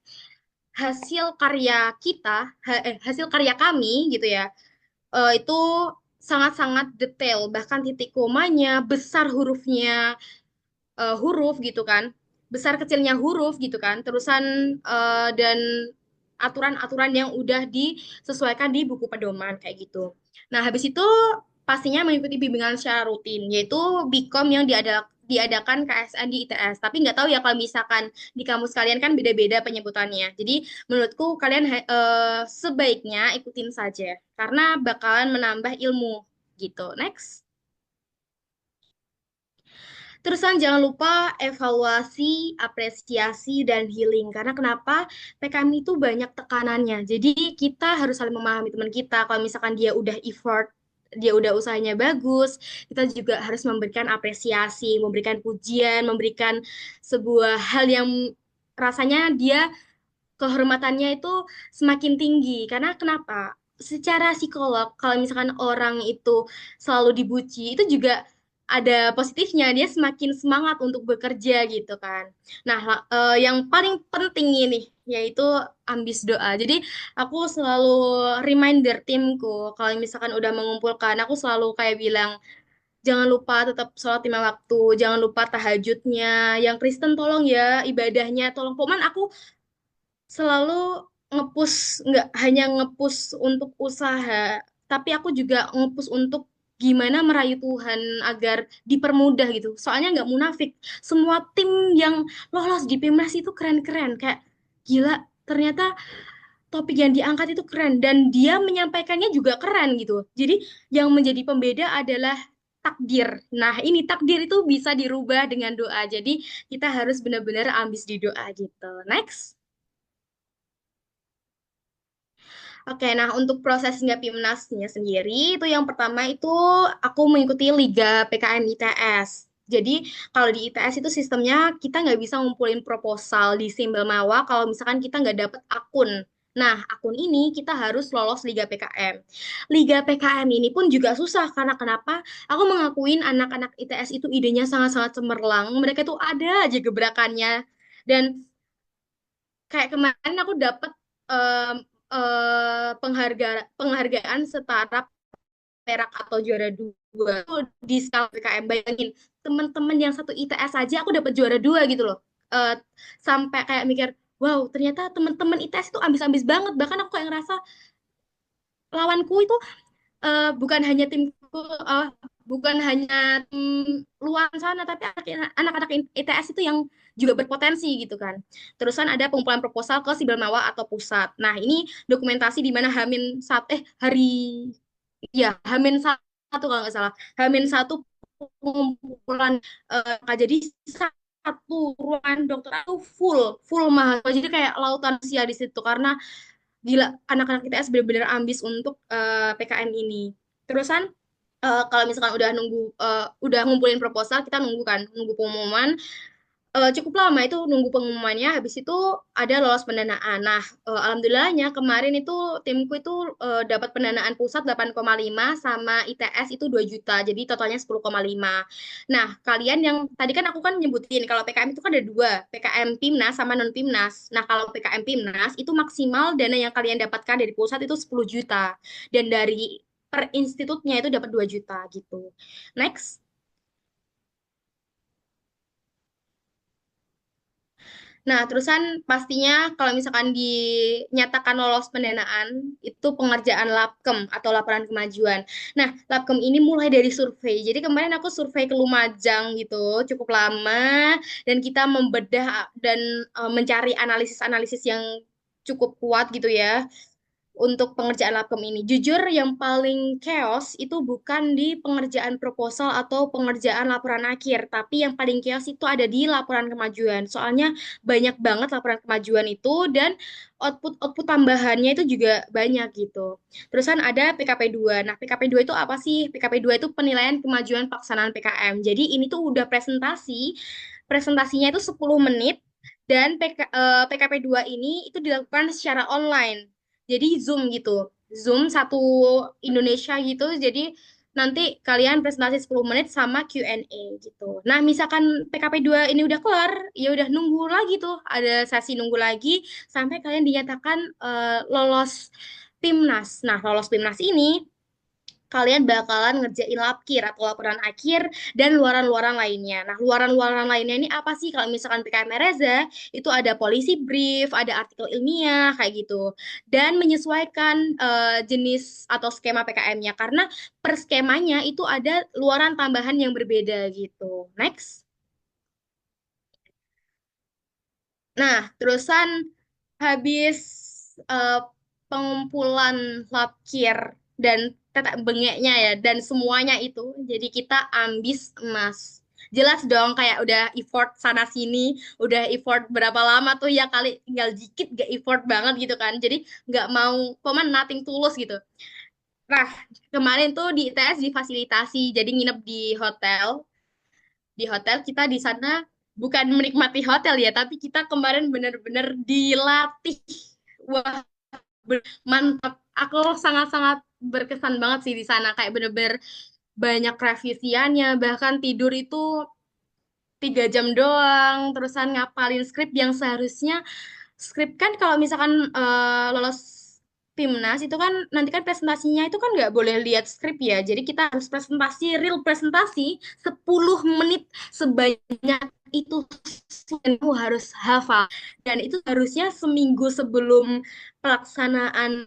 hasil karya kita, hasil karya kami gitu ya, itu sangat-sangat detail, bahkan titik komanya, besar hurufnya, huruf gitu kan, besar kecilnya huruf gitu kan, terusan dan aturan-aturan yang udah disesuaikan di buku pedoman kayak gitu. Nah, habis itu pastinya mengikuti bimbingan secara rutin, yaitu Bikom yang diadakan KSN di ITS. Tapi nggak tahu ya kalau misalkan di kampus kalian kan beda-beda penyebutannya. Jadi menurutku kalian sebaiknya ikutin saja, karena bakalan menambah ilmu gitu. Next. Terusan jangan lupa evaluasi, apresiasi, dan healing. Karena kenapa? PKM itu banyak tekanannya. Jadi kita harus saling memahami teman kita. Kalau misalkan dia udah effort, dia udah usahanya bagus, kita juga harus memberikan apresiasi, memberikan pujian, memberikan sebuah hal yang rasanya dia kehormatannya itu semakin tinggi. Karena kenapa? Secara psikolog, kalau misalkan orang itu selalu dipuji, itu juga ada positifnya. Dia semakin semangat untuk bekerja gitu kan. Nah, yang paling penting ini yaitu ambis doa. Jadi aku selalu reminder timku kalau misalkan udah mengumpulkan, aku selalu kayak bilang jangan lupa tetap sholat lima waktu, jangan lupa tahajudnya. Yang Kristen tolong ya ibadahnya, tolong. Pokoknya aku selalu ngepush nggak hanya ngepush untuk usaha, tapi aku juga ngepush untuk gimana merayu Tuhan agar dipermudah gitu. Soalnya nggak munafik, semua tim yang lolos di PIMNAS itu keren-keren, kayak gila ternyata topik yang diangkat itu keren dan dia menyampaikannya juga keren gitu. Jadi yang menjadi pembeda adalah takdir. Nah, ini takdir itu bisa dirubah dengan doa. Jadi kita harus benar-benar ambis di doa gitu. Next. Oke, nah untuk prosesnya PIMNASnya sendiri, itu yang pertama itu aku mengikuti Liga PKM ITS. Jadi kalau di ITS itu sistemnya kita nggak bisa ngumpulin proposal di Simbel Mawa kalau misalkan kita nggak dapet akun. Nah, akun ini kita harus lolos Liga PKM. Liga PKM ini pun juga susah karena kenapa? Aku mengakuin anak-anak ITS itu idenya sangat-sangat cemerlang. Mereka tuh ada aja gebrakannya. Dan kayak kemarin aku dapet penghargaan setara perak atau juara dua di skala PKM. Bayangin teman-teman yang satu ITS aja aku dapat juara dua gitu loh. Eh, Sampai kayak mikir, wow ternyata teman-teman ITS itu ambis-ambis banget. Bahkan aku kayak ngerasa lawanku itu bukan hanya timku, bukan hanya tim luar sana, tapi anak-anak ITS itu yang juga berpotensi gitu kan. Terusan ada pengumpulan proposal ke Sibelmawa atau pusat. Nah, ini dokumentasi di mana hari ya Hamin 1 kalau nggak salah. Hamin 1 pengumpulan jadi satu ruangan dokter itu full full mahasiswa jadi kayak lautan usia di situ karena gila anak-anak ITS benar-benar ambis untuk PKM ini. Terusan kalau misalkan udah ngumpulin proposal, kita nunggu kan, nunggu pengumuman. cukup lama itu nunggu pengumumannya. Habis itu ada lolos pendanaan. Nah, alhamdulillahnya kemarin itu timku itu dapat pendanaan pusat 8,5 sama ITS itu 2 juta. Jadi totalnya 10,5. Nah, kalian yang tadi kan aku kan nyebutin kalau PKM itu kan ada dua, PKM Pimnas sama non Pimnas. Nah, kalau PKM Pimnas itu maksimal dana yang kalian dapatkan dari pusat itu 10 juta dan dari per institutnya itu dapat 2 juta gitu. Next. Nah, terusan pastinya kalau misalkan dinyatakan lolos pendanaan, itu pengerjaan LAPKEM atau laporan kemajuan. Nah, LAPKEM ini mulai dari survei. Jadi kemarin aku survei ke Lumajang gitu, cukup lama, dan kita membedah dan mencari analisis-analisis yang cukup kuat gitu ya untuk pengerjaan LAPKEM ini. Jujur yang paling chaos itu bukan di pengerjaan proposal atau pengerjaan laporan akhir, tapi yang paling chaos itu ada di laporan kemajuan. Soalnya banyak banget laporan kemajuan itu dan output tambahannya itu juga banyak gitu. Terus kan ada PKP 2. Nah, PKP 2 itu apa sih? PKP 2 itu penilaian kemajuan pelaksanaan PKM. Jadi ini tuh udah presentasi. Presentasinya itu 10 menit dan PKP 2 ini itu dilakukan secara online. Jadi Zoom gitu. Zoom satu Indonesia gitu. Jadi nanti kalian presentasi 10 menit sama Q&A gitu. Nah, misalkan PKP 2 ini udah kelar, ya udah nunggu lagi tuh. Ada sesi nunggu lagi sampai kalian dinyatakan lolos PIMNAS. Nah, lolos PIMNAS ini kalian bakalan ngerjain lapkir atau laporan akhir dan luaran-luaran lainnya. Nah, luaran-luaran lainnya ini apa sih? Kalau misalkan PKM Reza, itu ada polisi brief, ada artikel ilmiah, kayak gitu. Dan menyesuaikan jenis atau skema PKM-nya, karena per skemanya itu ada luaran tambahan yang berbeda gitu. Next. Nah, terusan habis eh, pengumpulan lapkir dan tetek bengeknya ya dan semuanya itu, jadi kita ambis emas. Jelas dong kayak udah effort sana sini, udah effort berapa lama tuh ya kali tinggal dikit gak effort banget gitu kan. Jadi nggak mau peman nothing tulus gitu. Nah, kemarin tuh di ITS difasilitasi, jadi nginep di hotel kita di sana bukan menikmati hotel ya, tapi kita kemarin bener-bener dilatih. Wah, mantap. Aku sangat-sangat berkesan banget sih di sana. Kayak bener-bener banyak revisiannya, bahkan tidur itu 3 jam doang, terusan ngapalin skrip yang seharusnya skrip kan kalau misalkan lolos Pimnas itu kan nanti kan presentasinya itu kan nggak boleh lihat skrip ya. Jadi kita harus presentasi, real presentasi 10 menit sebanyak itu kamu harus hafal. Dan itu harusnya seminggu sebelum pelaksanaan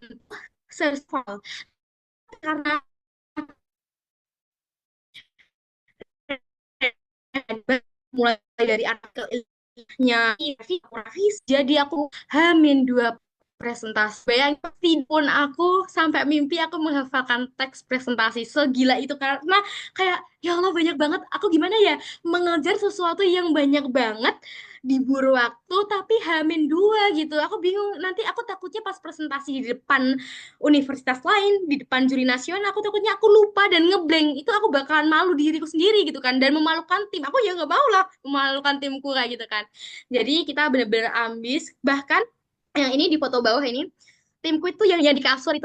serval. Karena mulai dari artikel ilmiahnya, jadi aku H-2 presentasi. Bayangin pun aku sampai mimpi aku menghafalkan teks presentasi segila itu karena kayak ya Allah banyak banget. Aku gimana ya mengejar sesuatu yang banyak banget diburu waktu tapi H-2 gitu. Aku bingung nanti aku takutnya pas presentasi di depan universitas lain, di depan juri nasional, aku takutnya aku lupa dan ngeblank. Itu aku bakalan malu diriku sendiri gitu kan dan memalukan tim. Aku ya nggak mau lah memalukan timku kayak gitu kan. Jadi kita bener-bener ambis. Bahkan yang ini di foto bawah ini timku itu yang di kasur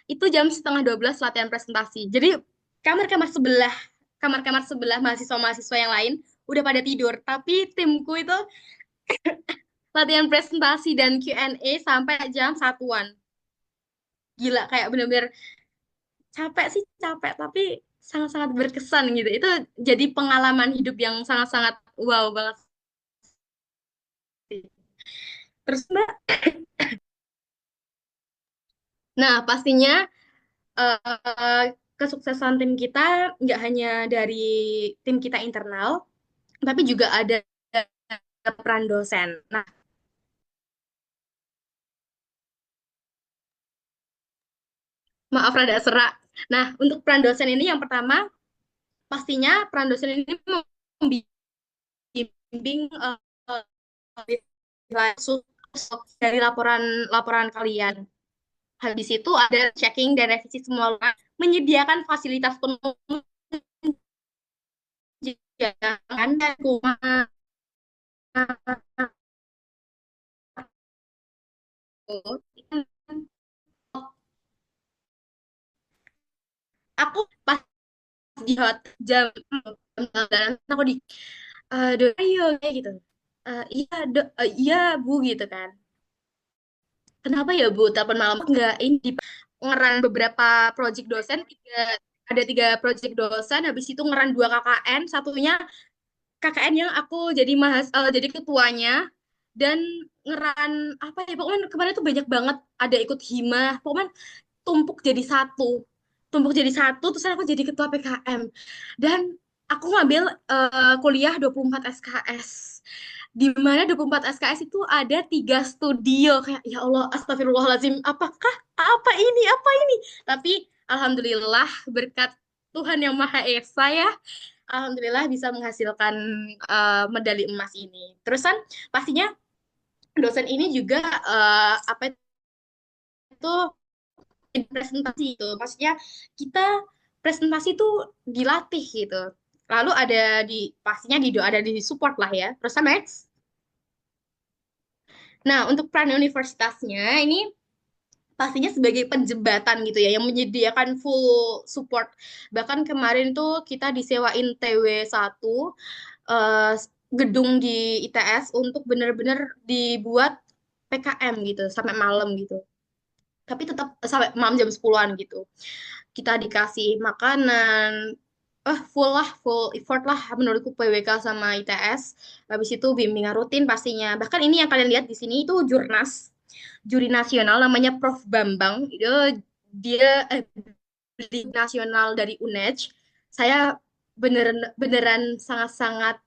itu jam setengah 12 latihan presentasi. Jadi kamar-kamar sebelah mahasiswa-mahasiswa yang lain udah pada tidur, tapi timku itu latihan presentasi dan Q&A sampai jam satuan. Gila, kayak bener-bener capek sih capek, tapi sangat-sangat berkesan gitu. Itu jadi pengalaman hidup yang sangat-sangat wow banget sih. Terus Mbak, nah pastinya eh, kesuksesan tim kita nggak hanya dari tim kita internal, tapi juga ada peran dosen. Nah, maaf rada serak. Nah, untuk peran dosen ini yang pertama, pastinya peran dosen ini membimbing langsung dari laporan laporan kalian. Habis itu ada checking dan revisi semua menyediakan fasilitas penuh jangan rumah aku pas di hot jam dan aku di ayo kayak gitu. Iya iya bu gitu kan. Kenapa ya Bu telepon malam? Enggak, ini di ngeran beberapa project dosen, ada 3 project dosen, habis itu ngeran 2 KKN, satunya KKN yang aku jadi ketuanya, dan ngeran apa ya, pokoknya kemarin tuh banyak banget, ada ikut hima, pokoknya tumpuk jadi satu, terus aku jadi ketua PKM, dan aku ngambil kuliah 24 SKS, di mana 24 SKS itu ada 3 studio. Kayak ya Allah, astagfirullahaladzim, apa ini, tapi alhamdulillah berkat Tuhan yang Maha Esa ya, alhamdulillah bisa menghasilkan medali emas ini. Terusan pastinya dosen ini juga apa itu presentasi itu, maksudnya kita presentasi itu dilatih gitu. Lalu ada di pastinya ada di support lah ya. Terus next. Nah, untuk peran universitasnya ini pastinya sebagai penjembatan gitu ya, yang menyediakan full support. Bahkan kemarin tuh kita disewain TW 1, eh, gedung di ITS untuk bener-bener dibuat PKM gitu sampai malam gitu. Tapi tetap sampai malam jam 10-an gitu. Kita dikasih makanan, full lah, full effort lah menurutku PWK sama ITS. Habis itu bimbingan rutin pastinya. Bahkan ini yang kalian lihat di sini itu jurnas, juri nasional namanya Prof Bambang. Dia juri nasional dari UNED. Saya beneran beneran sangat-sangat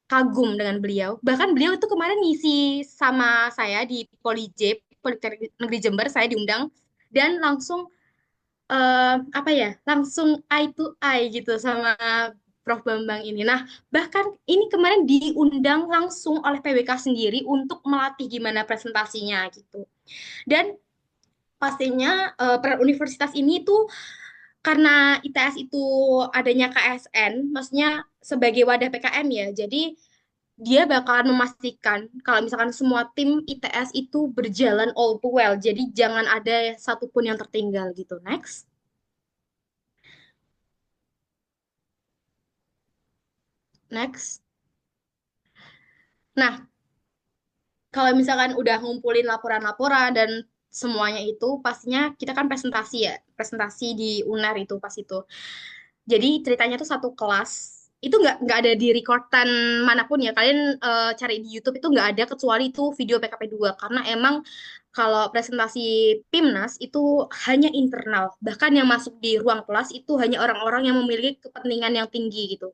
kagum dengan beliau. Bahkan beliau itu kemarin ngisi sama saya di Polijep, Politeknik Negeri Jember, saya diundang dan langsung apa ya, langsung eye to eye gitu sama Prof Bambang ini. Nah, bahkan ini kemarin diundang langsung oleh PWK sendiri untuk melatih gimana presentasinya gitu. Dan pastinya peran universitas ini tuh karena ITS itu adanya KSN, maksudnya sebagai wadah PKM ya. Jadi dia bakalan memastikan kalau misalkan semua tim ITS itu berjalan all too well. Jadi jangan ada satupun yang tertinggal gitu. Next. Next. Nah, kalau misalkan udah ngumpulin laporan-laporan dan semuanya itu, pastinya kita kan presentasi ya, presentasi di UNER itu pas itu. Jadi ceritanya tuh satu kelas itu nggak ada di recordan manapun ya. Kalian cari di YouTube itu nggak ada kecuali itu video PKP 2, karena emang kalau presentasi PIMNAS itu hanya internal. Bahkan yang masuk di ruang kelas itu hanya orang-orang yang memiliki kepentingan yang tinggi gitu.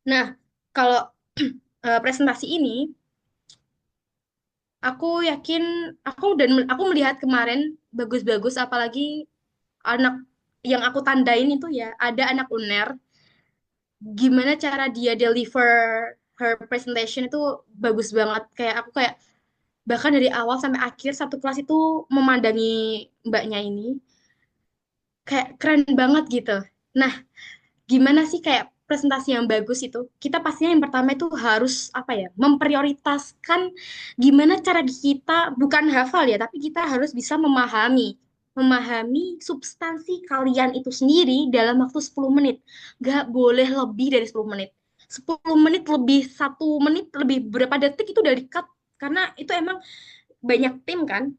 Nah, kalau presentasi ini aku yakin, aku melihat kemarin bagus-bagus, apalagi anak yang aku tandain itu ya, ada anak UNER, gimana cara dia deliver her presentation itu bagus banget. Kayak aku kayak bahkan dari awal sampai akhir satu kelas itu memandangi mbaknya ini kayak keren banget gitu. Nah, gimana sih kayak presentasi yang bagus itu? Kita pastinya yang pertama itu harus apa ya? Memprioritaskan gimana cara kita bukan hafal ya, tapi kita harus bisa memahami substansi kalian itu sendiri dalam waktu 10 menit. Gak boleh lebih dari 10 menit. 10 menit lebih, 1 menit lebih berapa detik itu dari cut, karena itu emang banyak tim kan,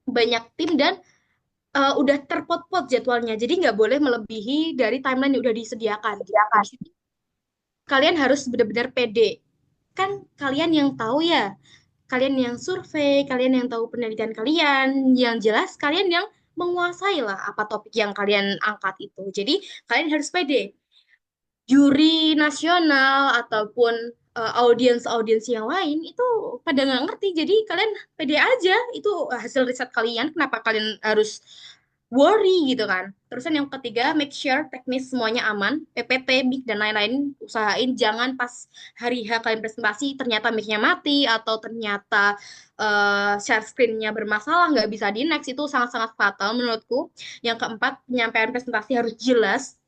banyak tim dan udah terpot-pot jadwalnya. Jadi nggak boleh melebihi dari timeline yang udah disediakan gitu. Habis itu kalian harus benar-benar pede. Kan kalian yang tahu ya, kalian yang survei, kalian yang tahu penelitian kalian, yang jelas kalian yang menguasai lah apa topik yang kalian angkat itu. Jadi kalian harus pede. Juri nasional ataupun audiens-audiens yang lain itu pada nggak ngerti. Jadi kalian pede aja, itu hasil riset kalian. Kenapa kalian harus worry gitu kan? Terusan yang ketiga, make sure teknis semuanya aman, PPT, mic dan lain-lain. Usahain jangan pas hari H kalian presentasi ternyata mic-nya mati atau ternyata share screen-nya bermasalah, nggak bisa di next, itu sangat-sangat fatal menurutku. Yang keempat, penyampaian presentasi harus jelas,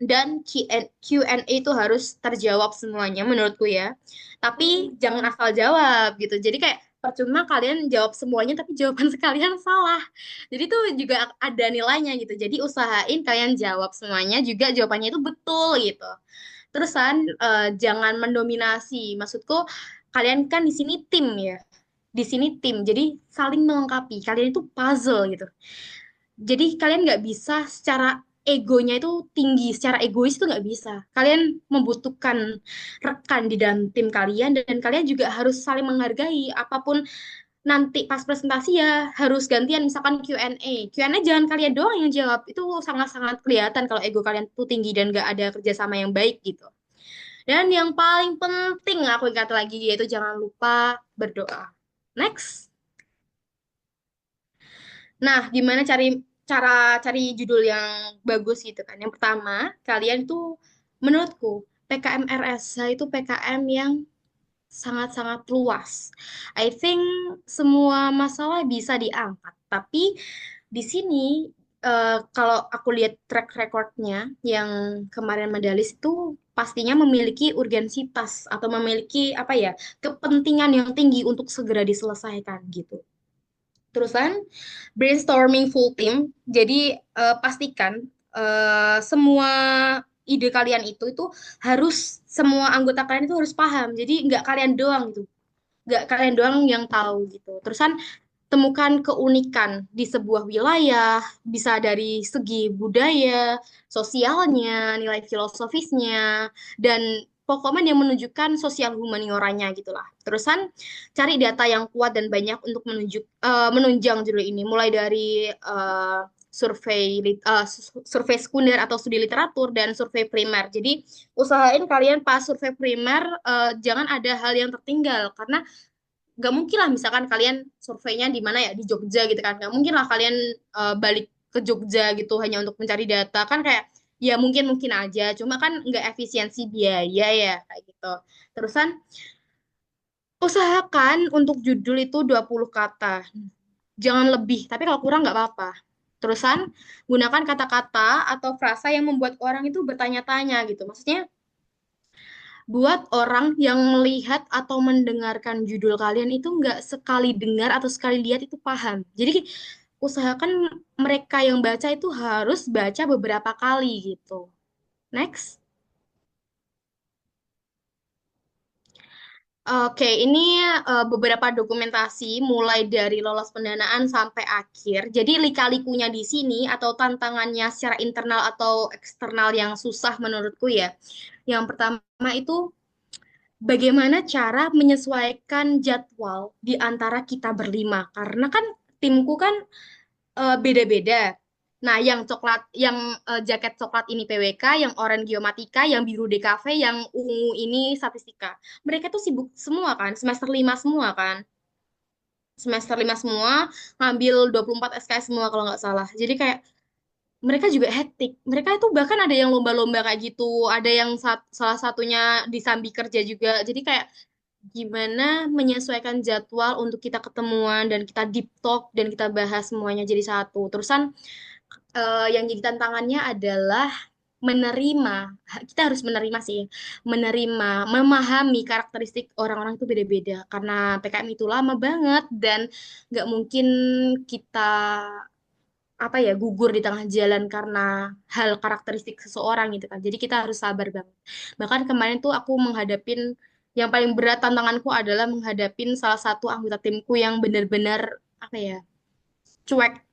dan Q&A itu harus terjawab semuanya menurutku ya. Tapi jangan asal jawab gitu. Jadi kayak percuma kalian jawab semuanya tapi jawaban sekalian salah. Jadi itu juga ada nilainya gitu. Jadi usahain kalian jawab semuanya juga jawabannya itu betul gitu. Terusan jangan mendominasi. Maksudku kalian kan di sini tim ya. Di sini tim. Jadi saling melengkapi. Kalian itu puzzle gitu. Jadi kalian nggak bisa secara egonya itu tinggi, secara egois itu nggak bisa. Kalian membutuhkan rekan di dalam tim kalian dan kalian juga harus saling menghargai. Apapun nanti pas presentasi ya harus gantian misalkan Q&A. Q&A jangan kalian doang yang jawab. Itu sangat-sangat kelihatan kalau ego kalian tuh tinggi dan nggak ada kerjasama yang baik gitu. Dan yang paling penting aku ingat lagi yaitu jangan lupa berdoa. Next. Nah, gimana cara cari judul yang bagus gitu kan? Yang pertama, kalian tuh menurutku PKM RSH itu PKM yang sangat-sangat luas. I think semua masalah bisa diangkat, tapi di sini kalau aku lihat track recordnya yang kemarin medalis itu pastinya memiliki urgensitas atau memiliki apa ya kepentingan yang tinggi untuk segera diselesaikan gitu. Terusan brainstorming full team. Jadi pastikan semua ide kalian itu harus semua anggota kalian itu harus paham. Jadi nggak kalian doang gitu, nggak kalian doang yang tahu gitu. Terusan temukan keunikan di sebuah wilayah, bisa dari segi budaya, sosialnya, nilai filosofisnya, dan pokoknya yang menunjukkan sosial humanioranya gitulah. Terusan cari data yang kuat dan banyak untuk menunjang judul ini, mulai dari survei sekunder atau studi literatur dan survei primer. Jadi usahain kalian pas survei primer jangan ada hal yang tertinggal karena nggak mungkin lah misalkan kalian surveinya di mana ya di Jogja gitu kan nggak mungkin lah kalian balik ke Jogja gitu hanya untuk mencari data kan kayak ya mungkin mungkin aja cuma kan nggak efisiensi biaya ya kayak gitu terusan usahakan untuk judul itu 20 kata jangan lebih tapi kalau kurang nggak apa-apa terusan gunakan kata-kata atau frasa yang membuat orang itu bertanya-tanya gitu maksudnya buat orang yang melihat atau mendengarkan judul kalian itu nggak sekali dengar atau sekali lihat itu paham. Jadi usahakan mereka yang baca itu harus baca beberapa kali gitu. Next. Oke, ini beberapa dokumentasi mulai dari lolos pendanaan sampai akhir. Jadi lika-likunya di sini atau tantangannya secara internal atau eksternal yang susah menurutku ya. Yang pertama itu bagaimana cara menyesuaikan jadwal di antara kita berlima? Karena kan timku kan beda-beda. Nah, yang coklat, yang jaket coklat ini PWK, yang oranye geomatika, yang biru DKV, yang ungu ini statistika. Mereka tuh sibuk semua kan, semester 5 semua kan. Semester 5 semua, ngambil 24 SKS semua kalau nggak salah. Jadi kayak mereka juga hektik. Mereka itu bahkan ada yang lomba-lomba kayak gitu, ada yang salah satunya disambi kerja juga. Jadi kayak gimana menyesuaikan jadwal untuk kita ketemuan dan kita deep talk dan kita bahas semuanya jadi satu. Terusan yang jadi tantangannya adalah menerima. Kita harus menerima sih, menerima, memahami karakteristik orang-orang itu beda-beda karena PKM itu lama banget dan nggak mungkin kita apa ya gugur di tengah jalan karena hal karakteristik seseorang gitu kan. Jadi kita harus sabar banget. Bahkan kemarin tuh aku menghadapin yang paling berat tantanganku adalah menghadapin salah satu anggota timku yang benar-benar apa ya cuek.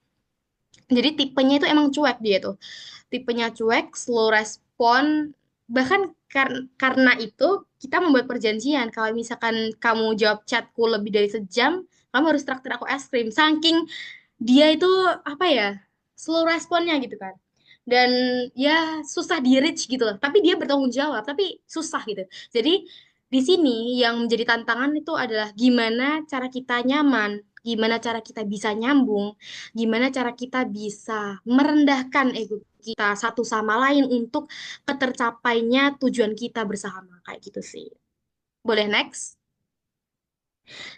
Jadi tipenya itu emang cuek dia tuh. Tipenya cuek, slow respon. Bahkan karena itu kita membuat perjanjian. Kalau misalkan kamu jawab chatku lebih dari sejam, kamu harus traktir aku es krim. Saking dia itu apa ya slow responnya gitu kan dan ya susah di reach gitu loh tapi dia bertanggung jawab tapi susah gitu jadi di sini yang menjadi tantangan itu adalah gimana cara kita nyaman gimana cara kita bisa nyambung gimana cara kita bisa merendahkan ego kita satu sama lain untuk ketercapainya tujuan kita bersama kayak gitu sih boleh next.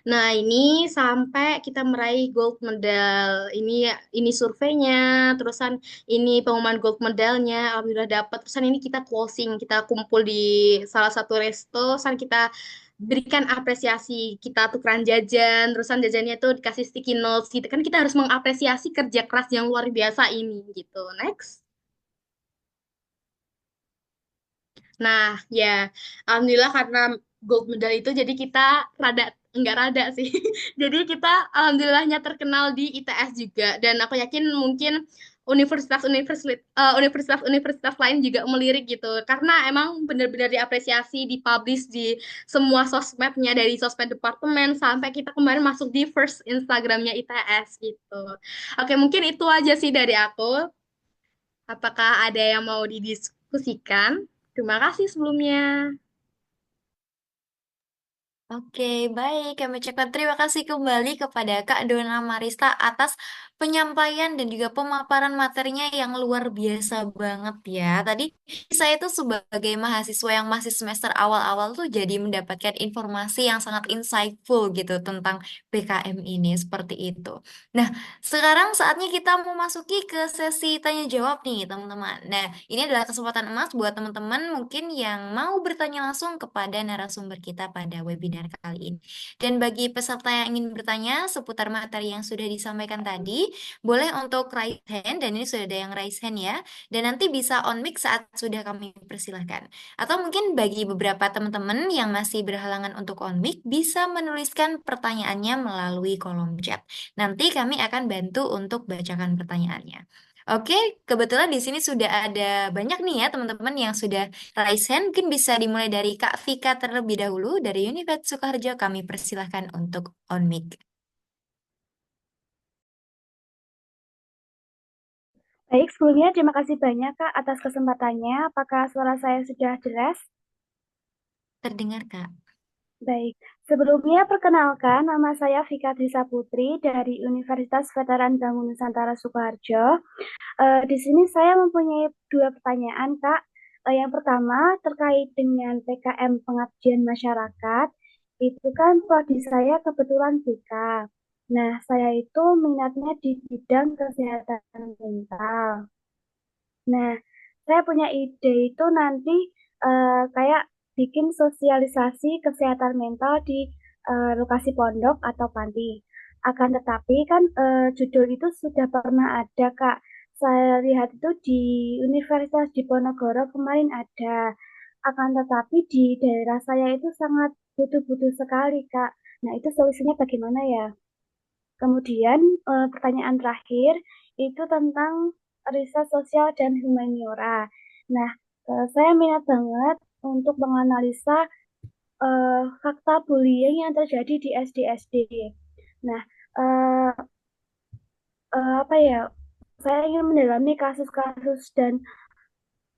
Nah, ini sampai kita meraih gold medal. Ini surveinya, terusan ini pengumuman gold medalnya, alhamdulillah dapat. Terusan ini kita closing, kita kumpul di salah satu resto, terusan kita berikan apresiasi, kita tukeran jajan, terusan jajannya tuh dikasih sticky notes gitu kan kita harus mengapresiasi kerja keras yang luar biasa ini gitu. Next. Nah, ya, alhamdulillah karena gold medal itu jadi kita rada enggak rada sih. Jadi kita alhamdulillahnya terkenal di ITS juga dan aku yakin mungkin universitas-universitas lain juga melirik gitu karena emang benar-benar diapresiasi, dipublish di semua sosmednya dari sosmed departemen sampai kita kemarin masuk di first Instagramnya ITS gitu. Oke, mungkin itu aja sih dari aku. Apakah ada yang mau didiskusikan? Terima kasih sebelumnya. Oke, baik. Kami ucapkan terima kasih kembali kepada Kak Dona Marista atas penyampaian dan juga pemaparan materinya yang luar biasa banget ya. Tadi saya tuh sebagai mahasiswa yang masih semester awal-awal tuh jadi mendapatkan informasi yang sangat insightful gitu tentang PKM ini seperti itu. Nah, sekarang saatnya kita mau masuki ke sesi tanya jawab nih, teman-teman. Nah, ini adalah kesempatan emas buat teman-teman mungkin yang mau bertanya langsung kepada narasumber kita pada webinar kali ini. Dan bagi peserta yang ingin bertanya seputar materi yang sudah disampaikan tadi, boleh untuk raise hand, dan ini sudah ada yang raise hand ya. Dan nanti bisa on mic saat sudah kami persilahkan. Atau mungkin bagi beberapa teman-teman yang masih berhalangan untuk on mic, bisa menuliskan pertanyaannya melalui kolom chat. Nanti kami akan bantu untuk bacakan pertanyaannya. Oke, kebetulan di sini sudah ada banyak nih ya teman-teman yang sudah raise hand. Mungkin bisa dimulai dari Kak Vika terlebih dahulu dari Universitas Sukoharjo. Kami persilahkan untuk on mic. Baik, sebelumnya terima kasih banyak Kak atas kesempatannya. Apakah suara saya sudah jelas? Terdengar Kak? Baik, sebelumnya perkenalkan nama saya Vika Drisa Putri dari Universitas Veteran Bangun Nusantara Sukoharjo. Di sini saya mempunyai dua pertanyaan Kak. Yang pertama terkait dengan PKM Pengabdian Masyarakat. Itu kan prodi saya kebetulan BK. Nah, saya itu minatnya di bidang kesehatan mental. Nah, saya punya ide itu nanti kayak bikin sosialisasi kesehatan mental di lokasi pondok atau panti. Akan tetapi kan judul itu sudah pernah ada, Kak. Saya lihat itu di Universitas Diponegoro kemarin ada. Akan tetapi di daerah saya itu sangat butuh-butuh sekali, Kak. Nah, itu solusinya bagaimana ya? Kemudian pertanyaan terakhir itu tentang riset sosial dan humaniora. Nah, saya minat banget untuk menganalisa fakta bullying yang terjadi di SD-SD. Nah, eh, apa ya? Saya ingin mendalami kasus-kasus dan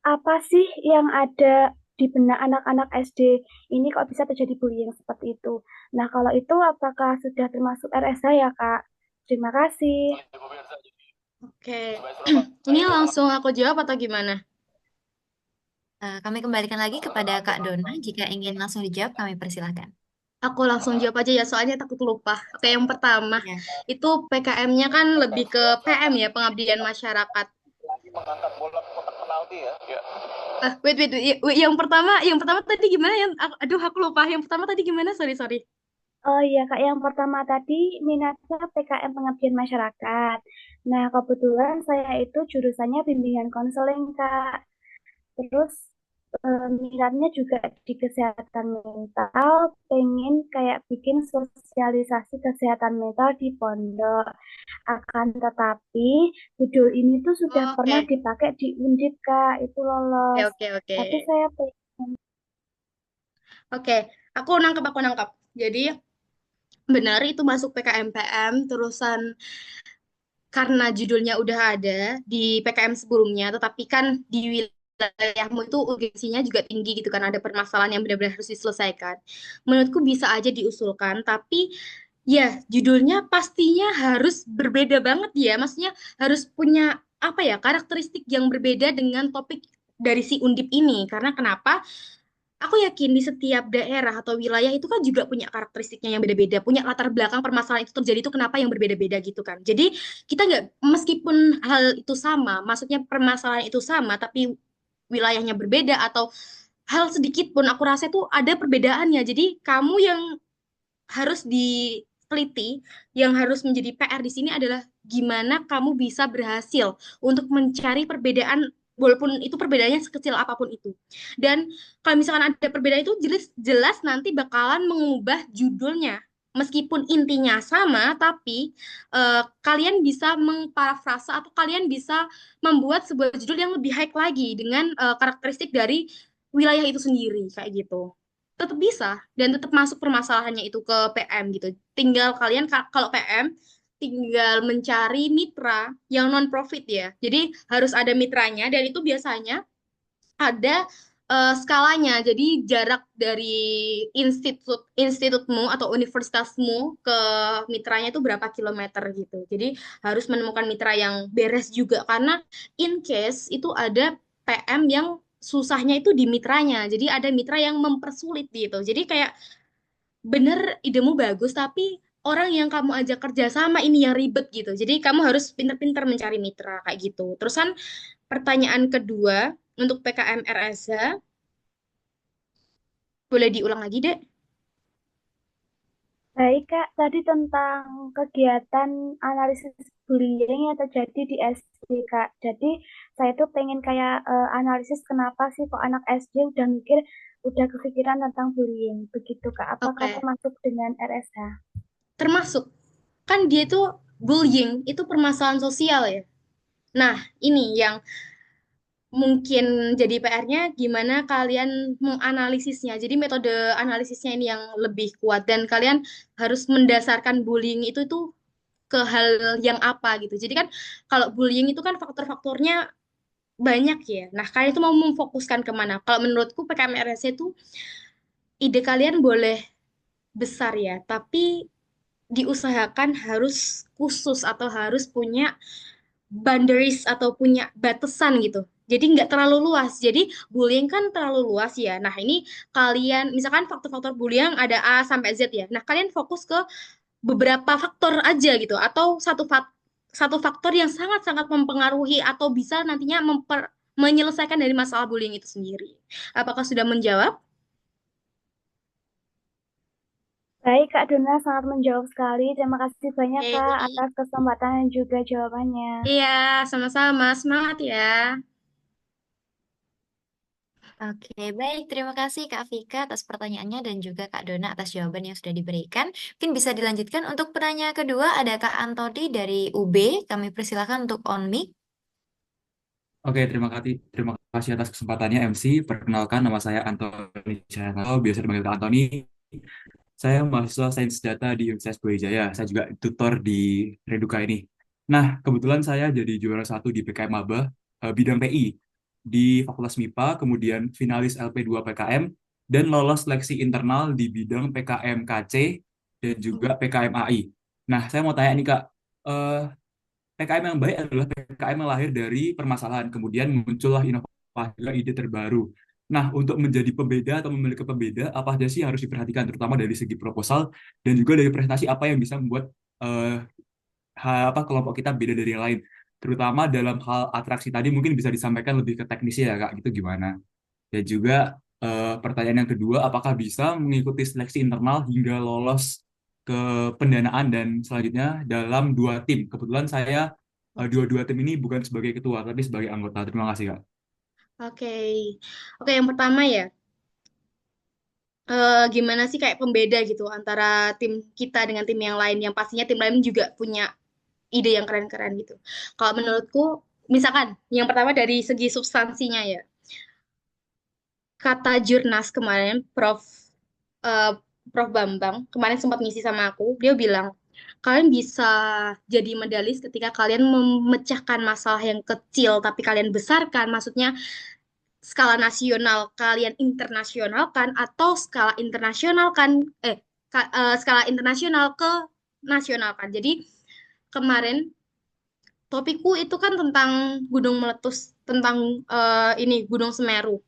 apa sih yang ada di benak anak-anak SD ini kok bisa terjadi bullying seperti itu. Nah, kalau itu apakah sudah termasuk RSH ya, Kak? Terima kasih. Oke, ini langsung aku jawab atau gimana? Kami kembalikan lagi kepada Kak Dona. Jika ingin langsung dijawab, kami persilahkan. Aku langsung jawab aja ya, soalnya takut lupa. Oke, yang pertama, Ya. itu PKM-nya kan lebih ke PM ya, pengabdian masyarakat. Mengangkat bola kotak penalti ya. Ya. Wait, yang pertama tadi gimana? Aduh, aku lupa. Yang pertama tadi gimana? Sorry, sorry. Oh iya Kak, yang pertama tadi minatnya PKM Pengabdian Masyarakat. Nah, kebetulan saya itu jurusannya bimbingan konseling Kak. Terus minatnya juga di kesehatan mental, pengen kayak bikin sosialisasi kesehatan mental di pondok. Akan tetapi judul ini tuh sudah pernah Oke, dipakai di Undip Kak, itu oke, lolos. oke, oke. Tapi saya pengen Oke, aku nangkap. Jadi, benar itu masuk PKMPM, terusan karena judulnya udah ada di PKM sebelumnya, tetapi kan di wilayahmu itu urgensinya juga tinggi gitu kan, ada permasalahan yang benar-benar harus diselesaikan. Menurutku bisa aja diusulkan, tapi ya judulnya pastinya harus berbeda banget ya, maksudnya harus punya apa ya karakteristik yang berbeda dengan topik dari si Undip ini. Karena kenapa? aku yakin di setiap daerah atau wilayah itu kan juga punya karakteristiknya yang beda-beda, punya latar belakang permasalahan itu terjadi itu kenapa yang berbeda-beda gitu kan. Jadi kita nggak, meskipun hal itu sama, maksudnya permasalahan itu sama, tapi wilayahnya berbeda atau hal sedikit pun aku rasa itu ada perbedaannya. Jadi kamu yang harus diteliti, yang harus menjadi PR di sini adalah gimana kamu bisa berhasil untuk mencari perbedaan, walaupun itu perbedaannya sekecil apapun itu. Dan kalau misalkan ada perbedaan itu jelas jelas nanti bakalan mengubah judulnya. Meskipun intinya sama, tapi kalian bisa mengparafrasa atau kalian bisa membuat sebuah judul yang lebih high lagi dengan karakteristik dari wilayah itu sendiri kayak gitu, tetap bisa dan tetap masuk permasalahannya itu ke PM gitu. Tinggal kalian kalau PM tinggal mencari mitra yang non profit ya. Jadi harus ada mitranya dan itu biasanya ada skalanya. Jadi jarak dari institutmu atau universitasmu ke mitranya itu berapa kilometer gitu. Jadi harus menemukan mitra yang beres juga karena in case itu ada PM yang susahnya itu di mitranya. Jadi ada mitra yang mempersulit gitu. Jadi kayak bener idemu bagus tapi orang yang kamu ajak kerja sama ini yang ribet gitu. Jadi kamu harus pinter-pinter mencari mitra kayak gitu. Terus kan pertanyaan kedua untuk PKM RSH, boleh diulang lagi, Dek? Baik, Kak. Tadi tentang kegiatan analisis bullying yang terjadi di SD, Kak. Jadi, saya tuh pengen kayak analisis kenapa sih kok anak SD udah mikir, udah kepikiran tentang bullying. Begitu, Kak. Apakah Oke, termasuk dengan RSH? termasuk. Kan dia itu bullying, itu permasalahan sosial ya. Nah, ini yang mungkin jadi PR-nya gimana kalian menganalisisnya. Jadi metode analisisnya ini yang lebih kuat dan kalian harus mendasarkan bullying itu ke hal yang apa gitu. Jadi kan kalau bullying itu kan faktor-faktornya banyak ya. Nah, kalian itu mau memfokuskan kemana? Kalau menurutku PKMRS itu ide kalian boleh besar ya, tapi diusahakan harus khusus atau harus punya boundaries atau punya batasan gitu. Jadi nggak terlalu luas. Jadi bullying kan terlalu luas ya. Nah ini kalian misalkan faktor-faktor bullying ada A sampai Z ya. Nah kalian fokus ke beberapa faktor aja gitu atau satu faktor yang sangat-sangat mempengaruhi atau bisa nantinya menyelesaikan dari masalah bullying itu sendiri. Apakah sudah menjawab? Baik, Kak Dona sangat menjawab sekali. Terima kasih banyak, Kak, Oke. atas kesempatan dan juga jawabannya. Iya, sama-sama. Semangat ya. Oke, baik. Terima kasih Kak Vika atas pertanyaannya dan juga Kak Dona atas jawaban yang sudah diberikan. Mungkin bisa dilanjutkan untuk pertanyaan kedua ada Kak Antodi dari UB. Kami persilakan untuk on mic. Oke, terima kasih atas kesempatannya MC. Perkenalkan nama saya Antoni Cahyanto, biasa dipanggil Kak Antoni. Saya mahasiswa Sains Data di Universitas Brawijaya. Saya juga tutor di Reduka ini. Nah, kebetulan saya jadi juara satu di PKM Maba bidang PI di Fakultas MIPA, kemudian finalis LP2 PKM, dan lolos seleksi internal di bidang PKM KC dan juga PKM AI. Nah, saya mau tanya nih Kak, eh, PKM yang baik adalah PKM yang lahir dari permasalahan, kemudian muncullah inovasi dan ide terbaru. Nah, untuk menjadi pembeda atau memiliki pembeda, apa saja sih yang harus diperhatikan, terutama dari segi proposal dan juga dari presentasi apa yang bisa membuat eh, kelompok kita beda dari yang lain. Terutama dalam hal atraksi tadi mungkin bisa disampaikan lebih ke teknisnya ya Kak, itu gimana? Dan juga pertanyaan yang kedua, apakah bisa mengikuti seleksi internal hingga lolos ke pendanaan dan selanjutnya dalam dua tim? Kebetulan saya dua-dua tim ini bukan sebagai ketua, tapi sebagai anggota. Terima kasih, Kak. Oke. Oke, yang pertama ya, gimana sih kayak pembeda gitu antara tim kita dengan tim yang lain yang pastinya tim lain juga punya ide yang keren-keren gitu. Kalau menurutku, misalkan yang pertama dari segi substansinya ya, kata Jurnas kemarin, eh, Prof Bambang kemarin sempat ngisi sama aku, dia bilang kalian bisa jadi medalis ketika kalian memecahkan masalah yang kecil tapi kalian besarkan, maksudnya skala nasional kalian internasionalkan atau skala internasional kan skala internasional ke nasional kan. Jadi kemarin topikku itu kan tentang gunung meletus, tentang ini Gunung Semeru.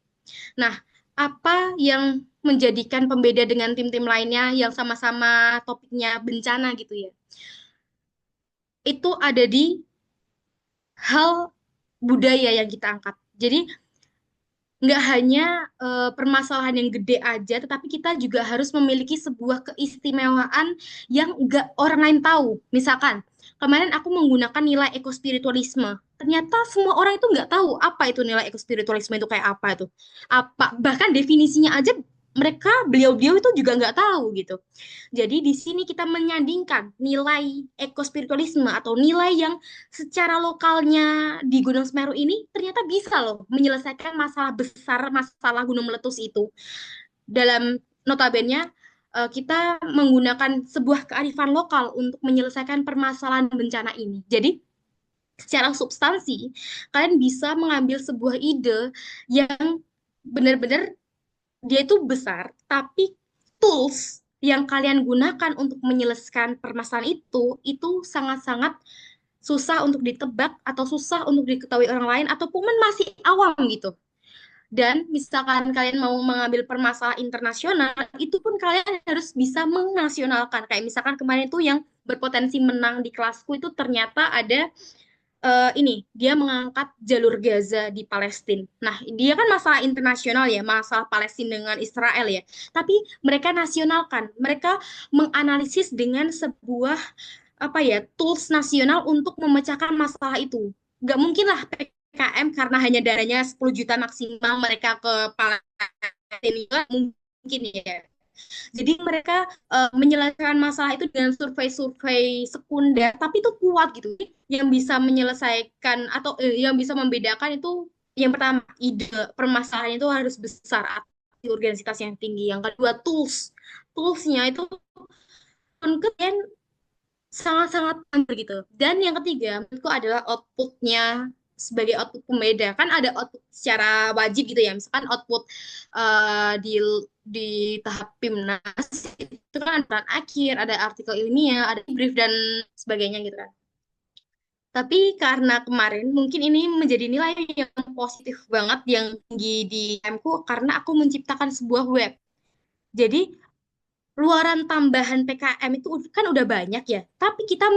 Nah, apa yang menjadikan pembeda dengan tim-tim lainnya yang sama-sama topiknya bencana gitu ya. Itu ada di hal budaya yang kita angkat. Jadi nggak hanya permasalahan yang gede aja, tetapi kita juga harus memiliki sebuah keistimewaan yang nggak orang lain tahu. Misalkan, kemarin aku menggunakan nilai ekospiritualisme. Ternyata semua orang itu nggak tahu apa itu nilai ekospiritualisme itu kayak apa itu. Apa, bahkan definisinya aja mereka, beliau-beliau itu juga nggak tahu gitu. Jadi di sini kita menyandingkan nilai ekospiritualisme atau nilai yang secara lokalnya di Gunung Semeru ini ternyata bisa loh menyelesaikan masalah besar, masalah gunung meletus itu. Dalam notabene kita menggunakan sebuah kearifan lokal untuk menyelesaikan permasalahan bencana ini. Jadi secara substansi kalian bisa mengambil sebuah ide yang benar-benar dia itu besar, tapi tools yang kalian gunakan untuk menyelesaikan permasalahan itu sangat-sangat susah untuk ditebak atau susah untuk diketahui orang lain ataupun masih awam gitu. Dan misalkan kalian mau mengambil permasalahan internasional, itu pun kalian harus bisa menasionalkan. Kayak misalkan kemarin itu yang berpotensi menang di kelasku itu ternyata ada ini dia mengangkat jalur Gaza di Palestina. Nah, dia kan masalah internasional ya, masalah Palestina dengan Israel ya. Tapi mereka nasionalkan, mereka menganalisis dengan sebuah apa ya tools nasional untuk memecahkan masalah itu. Gak mungkin lah PKM karena hanya dananya 10 juta maksimal mereka ke Palestina, mungkin ya. Jadi mereka menyelesaikan masalah itu dengan survei-survei sekunder, tapi itu kuat gitu. Yang bisa menyelesaikan atau yang bisa membedakan itu yang pertama ide permasalahan itu harus besar atau urgensitas yang tinggi. Yang kedua toolsnya itu kan sangat-sangat hampir gitu. Dan yang ketiga, menurutku adalah outputnya sebagai output pembeda. Kan ada output secara wajib gitu ya. Misalkan output di tahap PIMNAS itu kan ada peran akhir, ada artikel ilmiah, ada brief dan sebagainya gitu kan. Tapi karena kemarin mungkin ini menjadi nilai yang positif banget yang tinggi di M ku karena aku menciptakan sebuah web. Jadi luaran tambahan PKM itu kan udah banyak ya, tapi kita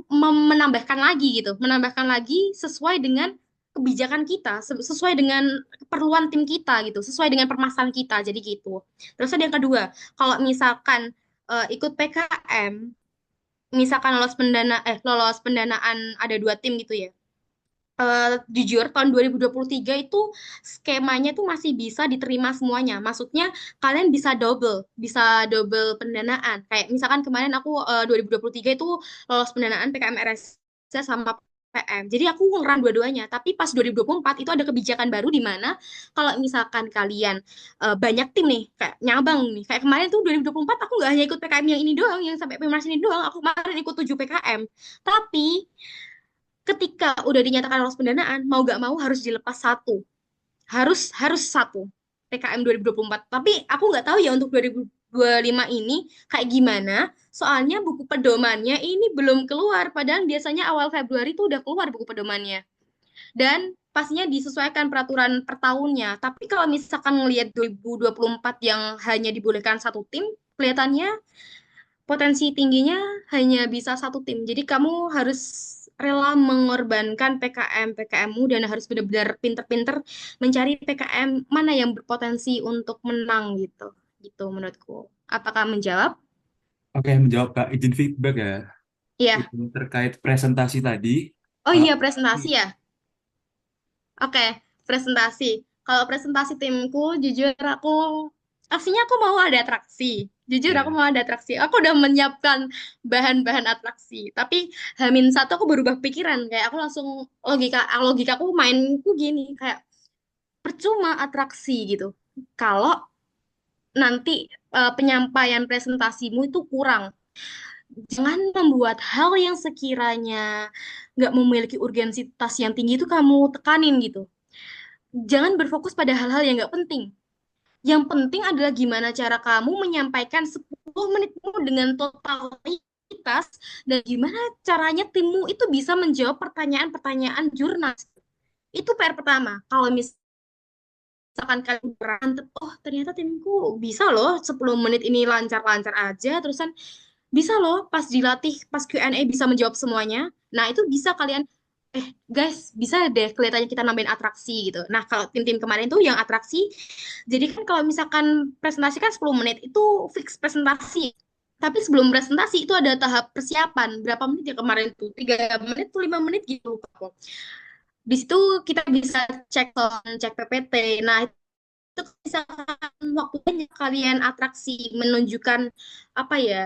menambahkan lagi gitu, menambahkan lagi sesuai dengan kebijakan kita, sesuai dengan keperluan tim kita gitu, sesuai dengan permasalahan kita, jadi gitu. Terus ada yang kedua, kalau misalkan ikut PKM, misalkan lolos pendanaan ada 2 tim gitu ya, jujur tahun 2023 itu skemanya tuh masih bisa diterima semuanya. Maksudnya kalian bisa double pendanaan. Kayak misalkan kemarin aku 2023 itu lolos pendanaan PKMRS sama PM. Jadi aku ngeran dua-duanya. Tapi pas 2024 itu ada kebijakan baru di mana kalau misalkan kalian banyak tim nih, kayak nyabang nih. Kayak kemarin tuh 2024 aku nggak hanya ikut PKM yang ini doang, yang sampai PMRS ini doang. Aku kemarin ikut 7 PKM. Tapi ketika udah dinyatakan lolos pendanaan, mau gak mau harus dilepas satu. Harus harus satu. PKM 2024. Tapi aku nggak tahu ya untuk 2025 ini kayak gimana. Soalnya buku pedomannya ini belum keluar. Padahal biasanya awal Februari itu udah keluar buku pedomannya. Dan pastinya disesuaikan peraturan per tahunnya. Tapi kalau misalkan ngelihat 2024 yang hanya dibolehkan satu tim, kelihatannya potensi tingginya hanya bisa satu tim. Jadi kamu harus rela mengorbankan PKM-PKMmu dan harus benar-benar pinter-pinter mencari PKM mana yang berpotensi untuk menang gitu. Gitu menurutku. Apakah menjawab? Oke, menjawab Kak, izin feedback ya. Iya. Itu terkait presentasi tadi. Oh eh, iya, presentasi ya. Oke, presentasi. Kalau presentasi timku, jujur aslinya aku mau ada atraksi. Jujur aku ya, mau ada atraksi. Aku udah menyiapkan bahan-bahan atraksi. Tapi H-1 aku berubah pikiran. Kayak aku langsung logikaku mainku gini. Kayak percuma atraksi gitu. Kalau nanti penyampaian presentasimu itu kurang. Jangan membuat hal yang sekiranya nggak memiliki urgensitas yang tinggi itu kamu tekanin gitu. Jangan berfokus pada hal-hal yang nggak penting. Yang penting adalah gimana cara kamu menyampaikan 10 menitmu dengan totalitas dan gimana caranya timmu itu bisa menjawab pertanyaan-pertanyaan jurnas. Itu PR pertama. Kalau misalkan kalian berantem, oh ternyata timku bisa loh 10 menit ini lancar-lancar aja, terusan bisa loh pas dilatih, pas Q&A bisa menjawab semuanya. Nah, itu bisa kalian, guys, bisa deh kelihatannya kita nambahin atraksi gitu. Nah, kalau tim-tim kemarin tuh yang atraksi, jadi kan kalau misalkan presentasi kan 10 menit, itu fix presentasi. Tapi sebelum presentasi itu ada tahap persiapan. Berapa menit ya kemarin tuh? 3 menit tuh 5 menit gitu lupa aku. Di situ kita bisa cek sound, cek PPT. Nah, itu misalkan waktunya kalian atraksi menunjukkan apa ya,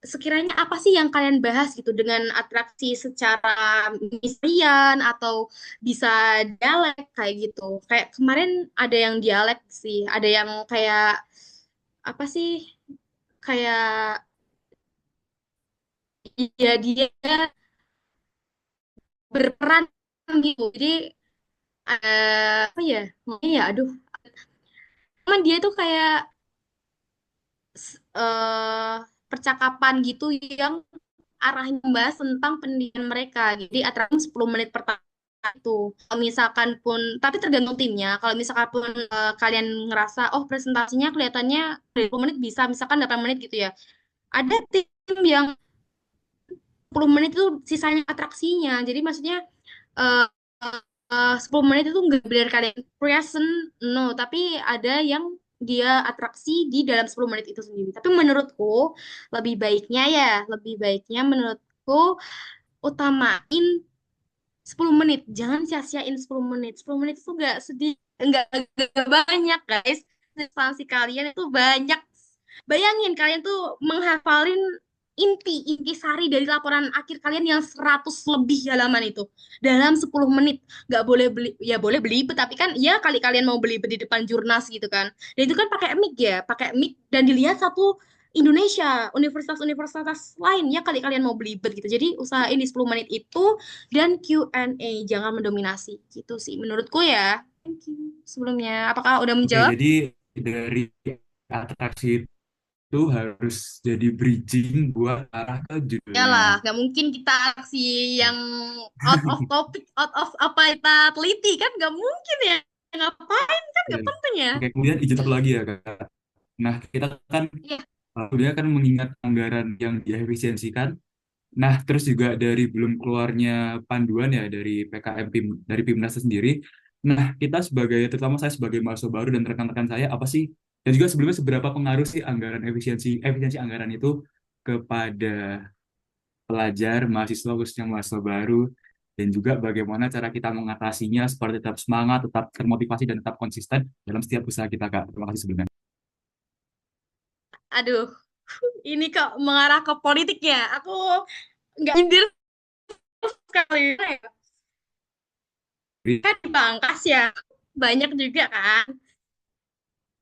sekiranya apa sih yang kalian bahas gitu dengan atraksi secara misterian atau bisa dialek kayak gitu. Kayak kemarin ada yang dialek sih, ada yang kayak apa sih, kayak ya dia berperan gitu. Jadi apa ya, ngomongnya ya aduh, cuman dia tuh kayak eh, percakapan gitu yang arahnya membahas tentang pendidikan mereka. Jadi atraksi 10 menit pertama itu. Kalau misalkan pun, tapi tergantung timnya. Kalau misalkan pun kalian ngerasa, oh presentasinya kelihatannya 20 menit bisa, misalkan 8 menit gitu ya. Ada tim yang 10 menit itu sisanya atraksinya. Jadi maksudnya eh, 10 menit itu nggak benar kalian present, no. Tapi ada yang dia atraksi di dalam 10 menit itu sendiri. Tapi menurutku, lebih baiknya menurutku utamain 10 menit. Jangan sia-siain 10 menit. 10 menit itu nggak sedih, nggak banyak, guys. Substansi kalian itu banyak. Bayangin kalian tuh menghafalin inti sari dari laporan akhir kalian yang 100 lebih halaman itu dalam 10 menit. Nggak boleh beli, ya boleh belibet, tapi kan ya kali kalian mau belibet di depan jurnas gitu kan. Dan itu kan pakai mic ya, pakai mic dan dilihat satu Indonesia, universitas-universitas lainnya kali kalian mau belibet gitu. Jadi usahain di 10 menit itu dan Q&A, jangan mendominasi gitu sih menurutku ya. Thank you. Sebelumnya, apakah udah Oke, menjawab? jadi dari atraksi itu harus jadi bridging buat arah ke judulnya. Yalah, nggak mungkin kita aksi yang out of topic, out of apa kita teliti kan, nggak mungkin ya. Ngapain kan, Ya. nggak penting ya. Oke, kemudian izin satu lagi ya, Kak. Nah, kita kan Iya, dia kan mengingat anggaran yang diefisiensikan. Nah, terus juga dari belum keluarnya panduan ya dari PKM PIM, dari Pimnas sendiri. Nah, kita sebagai, terutama saya sebagai mahasiswa baru dan rekan-rekan saya, apa sih? Dan juga sebelumnya seberapa pengaruh sih anggaran efisiensi anggaran itu kepada pelajar, mahasiswa, khususnya mahasiswa baru, dan juga bagaimana cara kita mengatasinya supaya tetap semangat, tetap termotivasi, dan tetap konsisten dalam setiap usaha kita, Kak. Terima kasih sebelumnya. aduh, ini kok mengarah ke politik ya. Aku nggak nyindir sekali. Kan dipangkas ya, banyak juga kan.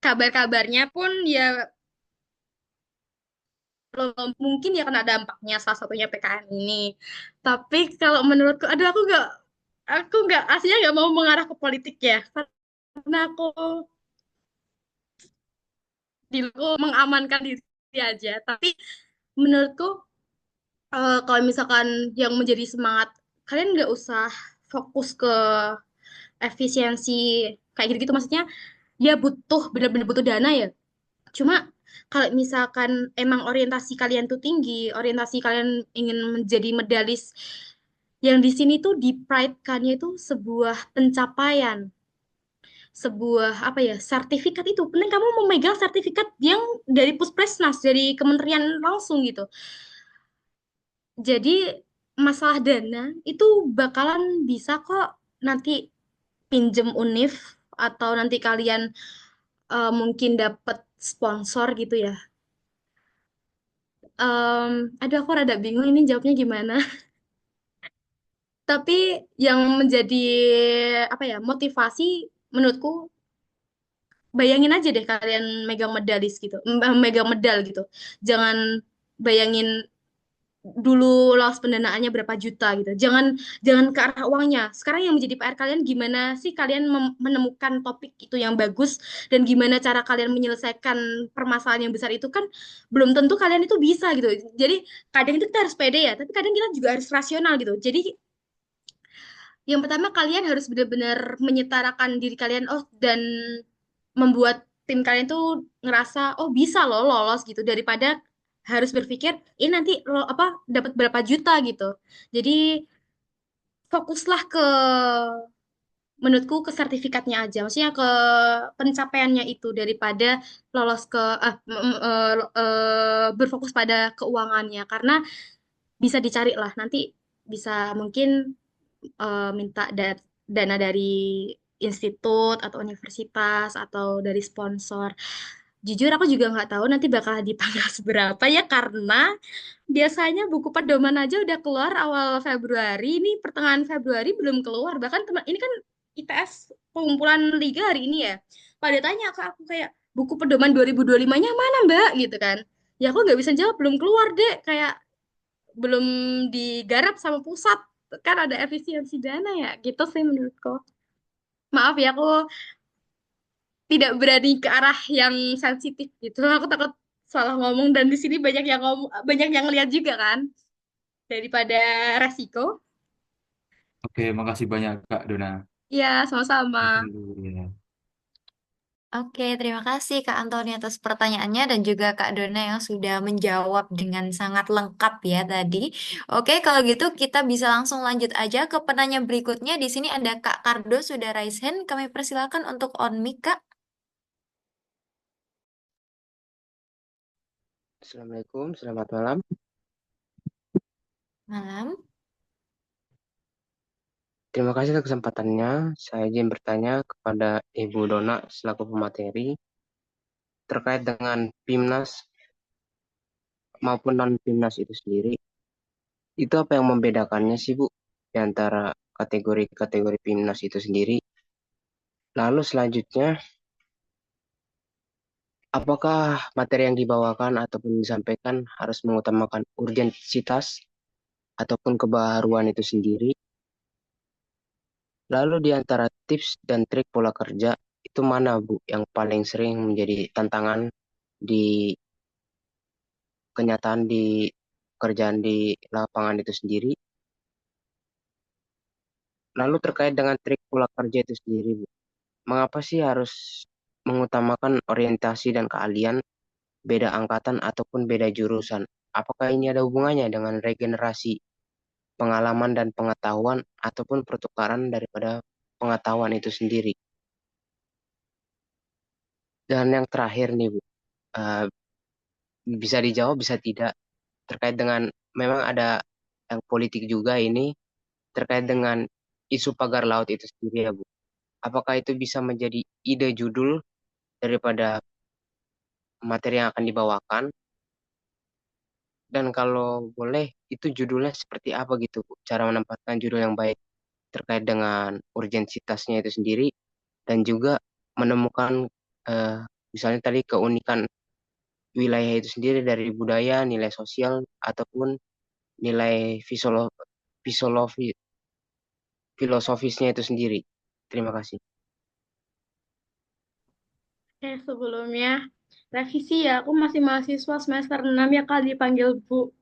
Kabar-kabarnya pun ya mungkin ya kena dampaknya salah satunya PKN ini. Tapi kalau menurutku, aduh aku nggak aslinya nggak mau mengarah ke politik ya, karena aku mengamankan diri aja. Tapi menurutku kalau misalkan yang menjadi semangat kalian nggak usah fokus ke efisiensi kayak gitu-gitu. Maksudnya ya butuh benar-benar butuh dana ya. Cuma kalau misalkan emang orientasi kalian tuh tinggi, orientasi kalian ingin menjadi medalis, yang di sini tuh di pride-kannya itu sebuah pencapaian, sebuah apa ya, sertifikat itu. Penting kamu memegang sertifikat yang dari Puspresnas, dari kementerian langsung gitu. Jadi masalah dana itu bakalan bisa kok nanti pinjem univ atau nanti kalian mungkin dapat sponsor gitu ya. Aduh aku rada bingung ini jawabnya gimana. Tapi yang menjadi apa ya, motivasi menurutku, bayangin aja deh kalian megang medalis gitu, megang medal gitu. Jangan bayangin dulu loss pendanaannya berapa juta gitu. Jangan jangan ke arah uangnya. Sekarang yang menjadi PR kalian gimana sih kalian menemukan topik itu yang bagus dan gimana cara kalian menyelesaikan permasalahan yang besar itu kan belum tentu kalian itu bisa gitu. Jadi kadang itu kita harus pede ya, tapi kadang kita juga harus rasional gitu. Jadi yang pertama kalian harus benar-benar menyetarakan diri kalian, oh dan membuat tim kalian tuh ngerasa oh bisa loh lolos gitu daripada harus berpikir ini nanti apa dapat berapa juta gitu. Jadi fokuslah ke menurutku ke sertifikatnya aja, maksudnya ke pencapaiannya itu daripada lolos ke berfokus pada keuangannya karena bisa dicari lah nanti bisa mungkin minta dana dari institut atau universitas atau dari sponsor. Jujur aku juga nggak tahu nanti bakal dipanggil seberapa ya karena biasanya buku pedoman aja udah keluar awal Februari, ini pertengahan Februari belum keluar. Bahkan teman ini kan ITS pengumpulan liga hari ini ya. Pada tanya ke aku kayak buku pedoman 2025-nya mana Mbak gitu kan. Ya aku nggak bisa jawab belum keluar deh kayak belum digarap sama pusat kan ada efisiensi dana ya gitu sih menurutku. Maaf ya aku tidak berani ke arah yang sensitif gitu. Aku takut salah ngomong dan di sini banyak yang ngomong, banyak yang lihat juga kan daripada resiko. Oke, makasih banyak Kak Dona. Ya, sama-sama. Ya. Oke, terima kasih Kak Antoni atas pertanyaannya dan juga Kak Dona yang sudah menjawab dengan sangat lengkap ya tadi. Oke, kalau gitu kita bisa langsung lanjut aja ke penanya berikutnya. Di sini ada Kak Kardo sudah raise hand. Kami persilakan untuk on mic, Kak. Assalamualaikum, selamat malam. Malam. Terima kasih atas kesempatannya. Saya izin bertanya kepada Ibu Dona selaku pemateri terkait dengan PIMNAS maupun non-PIMNAS itu sendiri. Itu apa yang membedakannya sih Bu di antara kategori-kategori PIMNAS itu sendiri? Lalu selanjutnya, apakah materi yang dibawakan ataupun disampaikan harus mengutamakan urgensitas ataupun kebaruan itu sendiri? Lalu di antara tips dan trik pola kerja, itu mana Bu yang paling sering menjadi tantangan di kenyataan di pekerjaan di lapangan itu sendiri? Lalu terkait dengan trik pola kerja itu sendiri, Bu, mengapa sih harus mengutamakan orientasi dan keahlian beda angkatan ataupun beda jurusan? Apakah ini ada hubungannya dengan regenerasi pengalaman dan pengetahuan ataupun pertukaran daripada pengetahuan itu sendiri? Dan yang terakhir nih, Bu, eh, bisa dijawab, bisa tidak, terkait dengan memang ada yang politik juga ini terkait dengan isu pagar laut itu sendiri ya Bu. Apakah itu bisa menjadi ide judul daripada materi yang akan dibawakan? Dan kalau boleh, itu judulnya seperti apa gitu Bu? Cara menempatkan judul yang baik terkait dengan urgensitasnya itu sendiri dan juga menemukan eh, misalnya tadi keunikan wilayah itu sendiri dari budaya, nilai sosial ataupun nilai filosofisnya itu sendiri. Terima kasih. Sebelumnya revisi ya, aku masih mahasiswa semester 6 ya kali dipanggil Bu.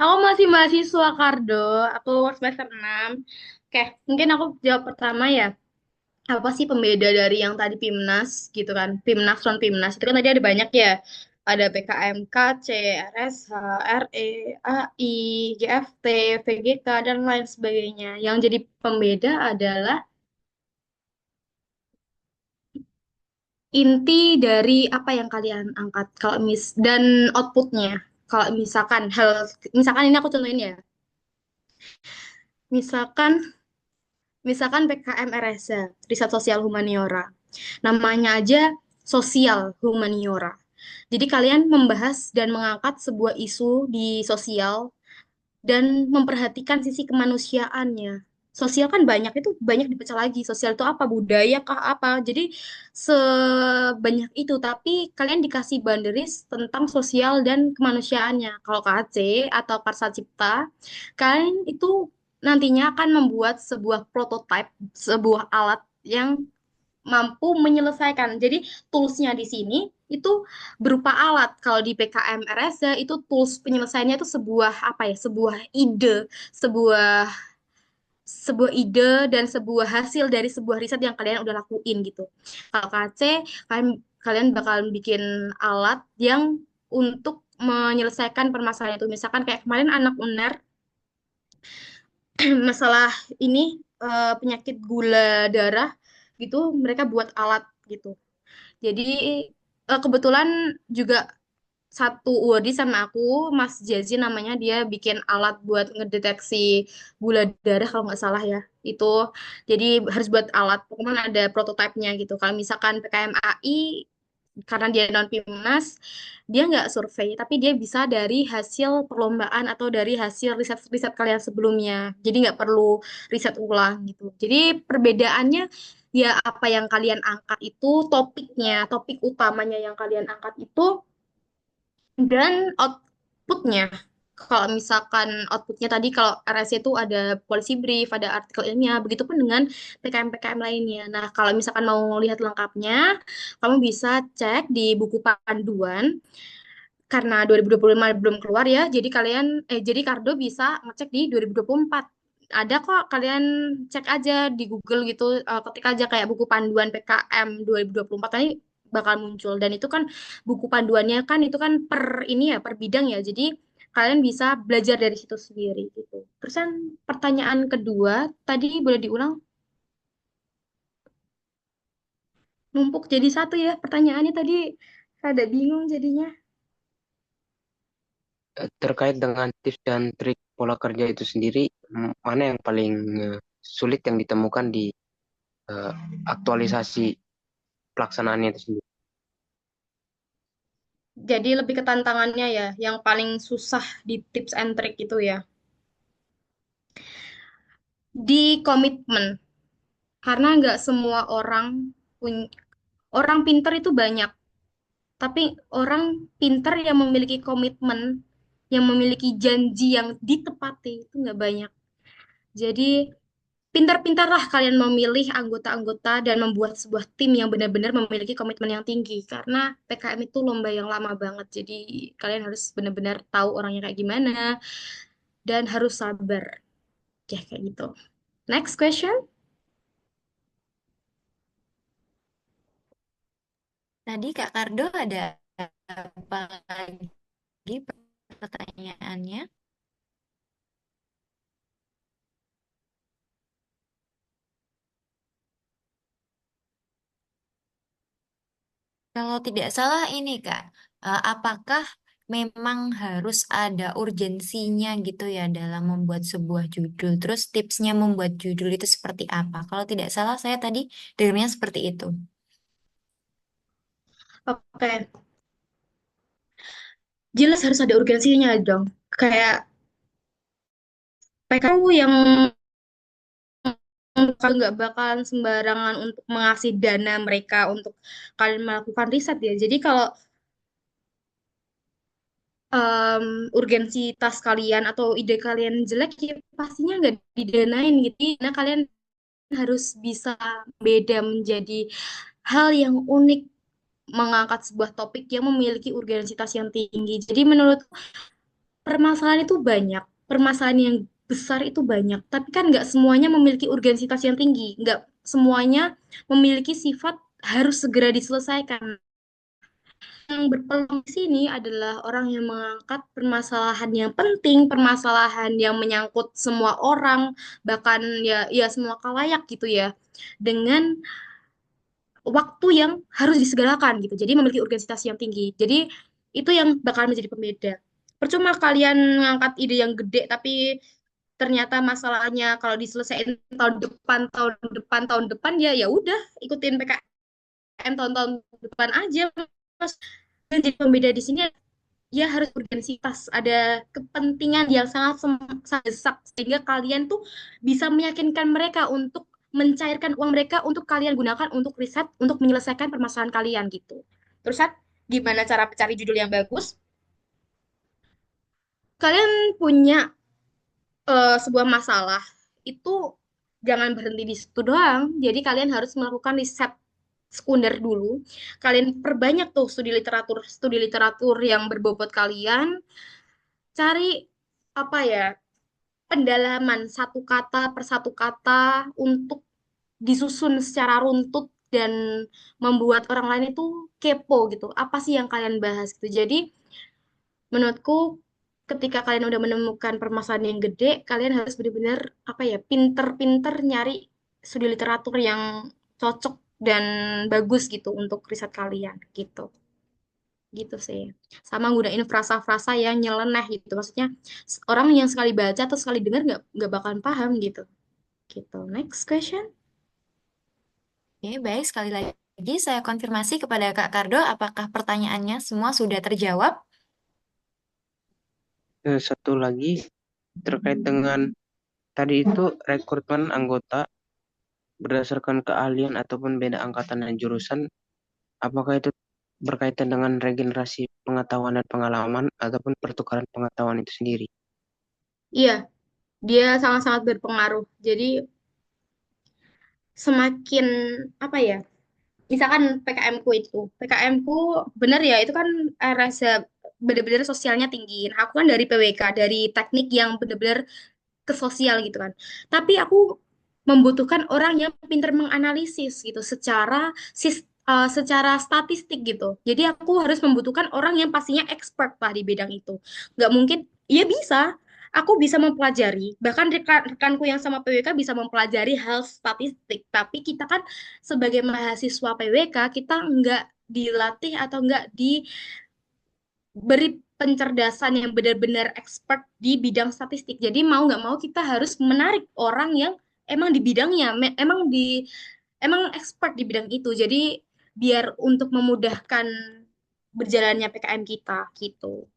Aku masih mahasiswa Kardo, aku semester 6. Oke, mungkin aku jawab pertama ya. Apa sih pembeda dari yang tadi PIMNAS gitu kan? PIMNAS non PIMNAS itu kan tadi ada banyak ya. Ada PKMK, CRSH, RE, AI, GFT, VGK dan lain sebagainya. Yang jadi pembeda adalah inti dari apa yang kalian angkat kalau dan outputnya. Kalau misalkan ini aku contohin ya. Misalkan misalkan PKM RSA, Riset Sosial Humaniora. Namanya aja sosial humaniora. Jadi kalian membahas dan mengangkat sebuah isu di sosial dan memperhatikan sisi kemanusiaannya. Sosial kan banyak itu banyak dipecah lagi. Sosial itu apa? Budaya kah apa? Jadi sebanyak itu. Tapi kalian dikasih boundaries tentang sosial dan kemanusiaannya. Kalau KC atau Karsa Cipta, kalian itu nantinya akan membuat sebuah prototype, sebuah alat yang mampu menyelesaikan. Jadi toolsnya di sini itu berupa alat. Kalau di PKM RSA itu tools penyelesaiannya itu sebuah apa ya? Sebuah ide, sebuah sebuah ide dan sebuah hasil dari sebuah riset yang kalian udah lakuin gitu. Kalau KC, kalian bakal bikin alat yang untuk menyelesaikan permasalahan itu. Misalkan kayak kemarin anak UNER masalah ini penyakit gula darah gitu, mereka buat alat gitu. Jadi kebetulan juga satu Wadi sama aku, Mas Jazi namanya, dia bikin alat buat ngedeteksi gula darah kalau nggak salah ya. Itu jadi harus buat alat, pokoknya ada prototipenya gitu. Kalau misalkan PKMAI, karena dia non Pimnas, dia nggak survei, tapi dia bisa dari hasil perlombaan atau dari hasil riset-riset kalian sebelumnya. Jadi nggak perlu riset ulang gitu. Jadi perbedaannya ya apa yang kalian angkat itu topiknya, topik utamanya yang kalian angkat itu dan outputnya. Kalau misalkan outputnya tadi kalau RSC itu ada policy brief, ada artikel ilmiah, begitupun dengan PKM-PKM lainnya. Nah, kalau misalkan mau lihat lengkapnya, kamu bisa cek di buku panduan karena 2025 belum keluar ya. Jadi Kardo bisa ngecek di 2024. Ada kok, kalian cek aja di Google gitu, ketik aja kayak buku panduan PKM 2024 tadi bakal muncul. Dan itu kan buku panduannya kan itu kan per ini ya, per bidang ya. Jadi kalian bisa belajar dari situ sendiri gitu. Terus kan pertanyaan kedua tadi boleh diulang? Numpuk jadi satu ya pertanyaannya tadi, rada bingung jadinya. Terkait dengan tips dan trik pola kerja itu sendiri, mana yang paling sulit yang ditemukan di eh, aktualisasi pelaksanaannya itu sendiri? Jadi lebih ke tantangannya ya, yang paling susah di tips and trick itu ya. Di komitmen, karena nggak semua orang punya, orang pinter itu banyak, tapi orang pinter yang memiliki komitmen, yang memiliki janji yang ditepati itu nggak banyak. Jadi pintar-pintarlah kalian memilih anggota-anggota dan membuat sebuah tim yang benar-benar memiliki komitmen yang tinggi. Karena PKM itu lomba yang lama banget. Jadi kalian harus benar-benar tahu orangnya kayak gimana dan harus sabar. Ya kayak gitu. Next question. Tadi Kak Kardo ada apa lagi pertanyaannya? Kalau tidak salah ini Kak, apakah memang harus ada urgensinya gitu ya dalam membuat sebuah judul? Terus tipsnya membuat judul itu seperti apa? Kalau tidak salah saya tadi dengarnya seperti itu. Oke, jelas harus ada urgensinya dong. Kayak PKU yang kalau nggak bakalan sembarangan untuk mengasih dana mereka untuk kalian melakukan riset ya. Jadi kalau urgensitas kalian atau ide kalian jelek ya pastinya nggak didanain gitu. Nah kalian harus bisa beda menjadi hal yang unik, mengangkat sebuah topik yang memiliki urgensitas yang tinggi. Jadi menurut permasalahan itu banyak, permasalahan yang besar itu banyak, tapi kan nggak semuanya memiliki urgensitas yang tinggi, nggak semuanya memiliki sifat harus segera diselesaikan. Yang berpeluang di sini adalah orang yang mengangkat permasalahan yang penting, permasalahan yang menyangkut semua orang, bahkan ya semua khalayak gitu ya, dengan waktu yang harus disegerakan gitu. Jadi memiliki urgensitas yang tinggi. Jadi itu yang bakal menjadi pembeda. Percuma kalian ngangkat ide yang gede tapi ternyata masalahnya kalau diselesaikan tahun depan ya ya udah ikutin PKM tahun-tahun depan aja. Mas. Yang jadi pembeda di sini ya harus urgensitas, ada kepentingan yang sangat desak sehingga kalian tuh bisa meyakinkan mereka untuk mencairkan uang mereka untuk kalian gunakan untuk riset untuk menyelesaikan permasalahan kalian gitu. Terus Sat, gimana cara cari judul yang bagus? Kalian punya sebuah masalah itu jangan berhenti di situ doang. Jadi kalian harus melakukan riset sekunder dulu. Kalian perbanyak tuh studi literatur yang berbobot kalian. Cari apa ya? pendalaman satu kata per satu kata untuk disusun secara runtut dan membuat orang lain itu kepo gitu. Apa sih yang kalian bahas gitu. Jadi menurutku ketika kalian udah menemukan permasalahan yang gede, kalian harus benar-benar apa ya, pinter-pinter nyari studi literatur yang cocok dan bagus gitu untuk riset kalian gitu. Gitu sih. Sama gunain frasa-frasa yang nyeleneh gitu. Maksudnya orang yang sekali baca atau sekali dengar nggak bakalan paham gitu. Gitu. Next question. Oke, baik. Sekali lagi saya konfirmasi kepada Kak Kardo, apakah pertanyaannya semua sudah terjawab? Satu lagi terkait dengan tadi itu rekrutmen anggota berdasarkan keahlian ataupun beda angkatan dan jurusan, apakah itu berkaitan dengan regenerasi pengetahuan dan pengalaman ataupun pertukaran pengetahuan itu sendiri? Iya, dia sangat-sangat berpengaruh. Jadi semakin apa ya? Misalkan PKM ku itu, PKM ku bener ya, itu kan rasa bener-bener sosialnya tinggi. Nah, aku kan dari PWK, dari teknik yang bener-bener ke sosial gitu kan. Tapi aku membutuhkan orang yang pintar menganalisis gitu secara statistik gitu. Jadi aku harus membutuhkan orang yang pastinya expert lah di bidang itu. Nggak mungkin, ya bisa. Aku bisa mempelajari, bahkan rekanku yang sama PWK bisa mempelajari hal statistik. Tapi kita kan sebagai mahasiswa PWK, kita nggak dilatih atau nggak beri pencerdasan yang benar-benar expert di bidang statistik. Jadi mau nggak mau kita harus menarik orang yang emang di bidangnya, emang expert di bidang itu. Jadi biar untuk memudahkan berjalannya PKM kita gitu.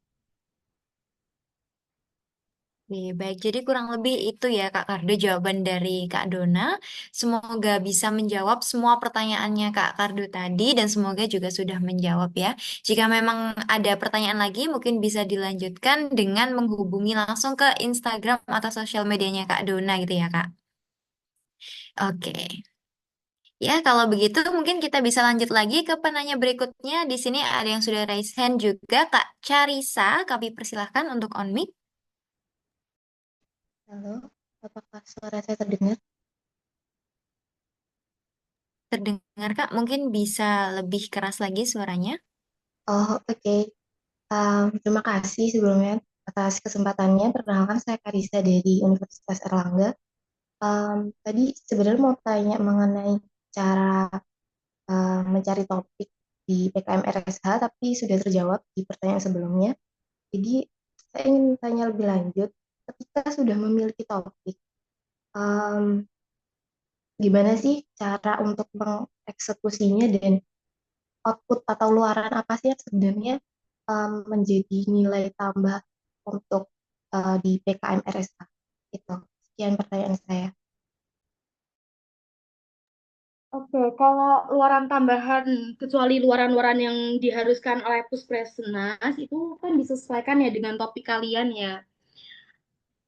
Oke, baik. Jadi kurang lebih itu ya Kak Kardo jawaban dari Kak Dona. Semoga bisa menjawab semua pertanyaannya Kak Kardo tadi dan semoga juga sudah menjawab ya. Jika memang ada pertanyaan lagi mungkin bisa dilanjutkan dengan menghubungi langsung ke Instagram atau sosial medianya Kak Dona gitu ya Kak. Oke. Ya, kalau begitu mungkin kita bisa lanjut lagi ke penanya berikutnya. Di sini ada yang sudah raise hand juga, Kak Carisa. Kami persilahkan untuk on mic. Halo, apakah suara saya terdengar? Terdengar, Kak. Mungkin bisa lebih keras lagi suaranya. Oh, oke. Terima kasih sebelumnya atas kesempatannya. Perkenalkan, saya Karisa dari Universitas Erlangga. Tadi sebenarnya mau tanya mengenai cara mencari topik di PKM RSH, tapi sudah terjawab di pertanyaan sebelumnya. Jadi, saya ingin tanya lebih lanjut. Ketika sudah memiliki topik, em, gimana sih cara untuk mengeksekusinya dan output atau luaran apa sih yang sebenarnya menjadi nilai tambah untuk di PKM RSA itu. Sekian pertanyaan saya. Oke, kalau luaran tambahan, kecuali luaran-luaran yang diharuskan oleh Puspresnas, itu kan disesuaikan ya dengan topik kalian ya.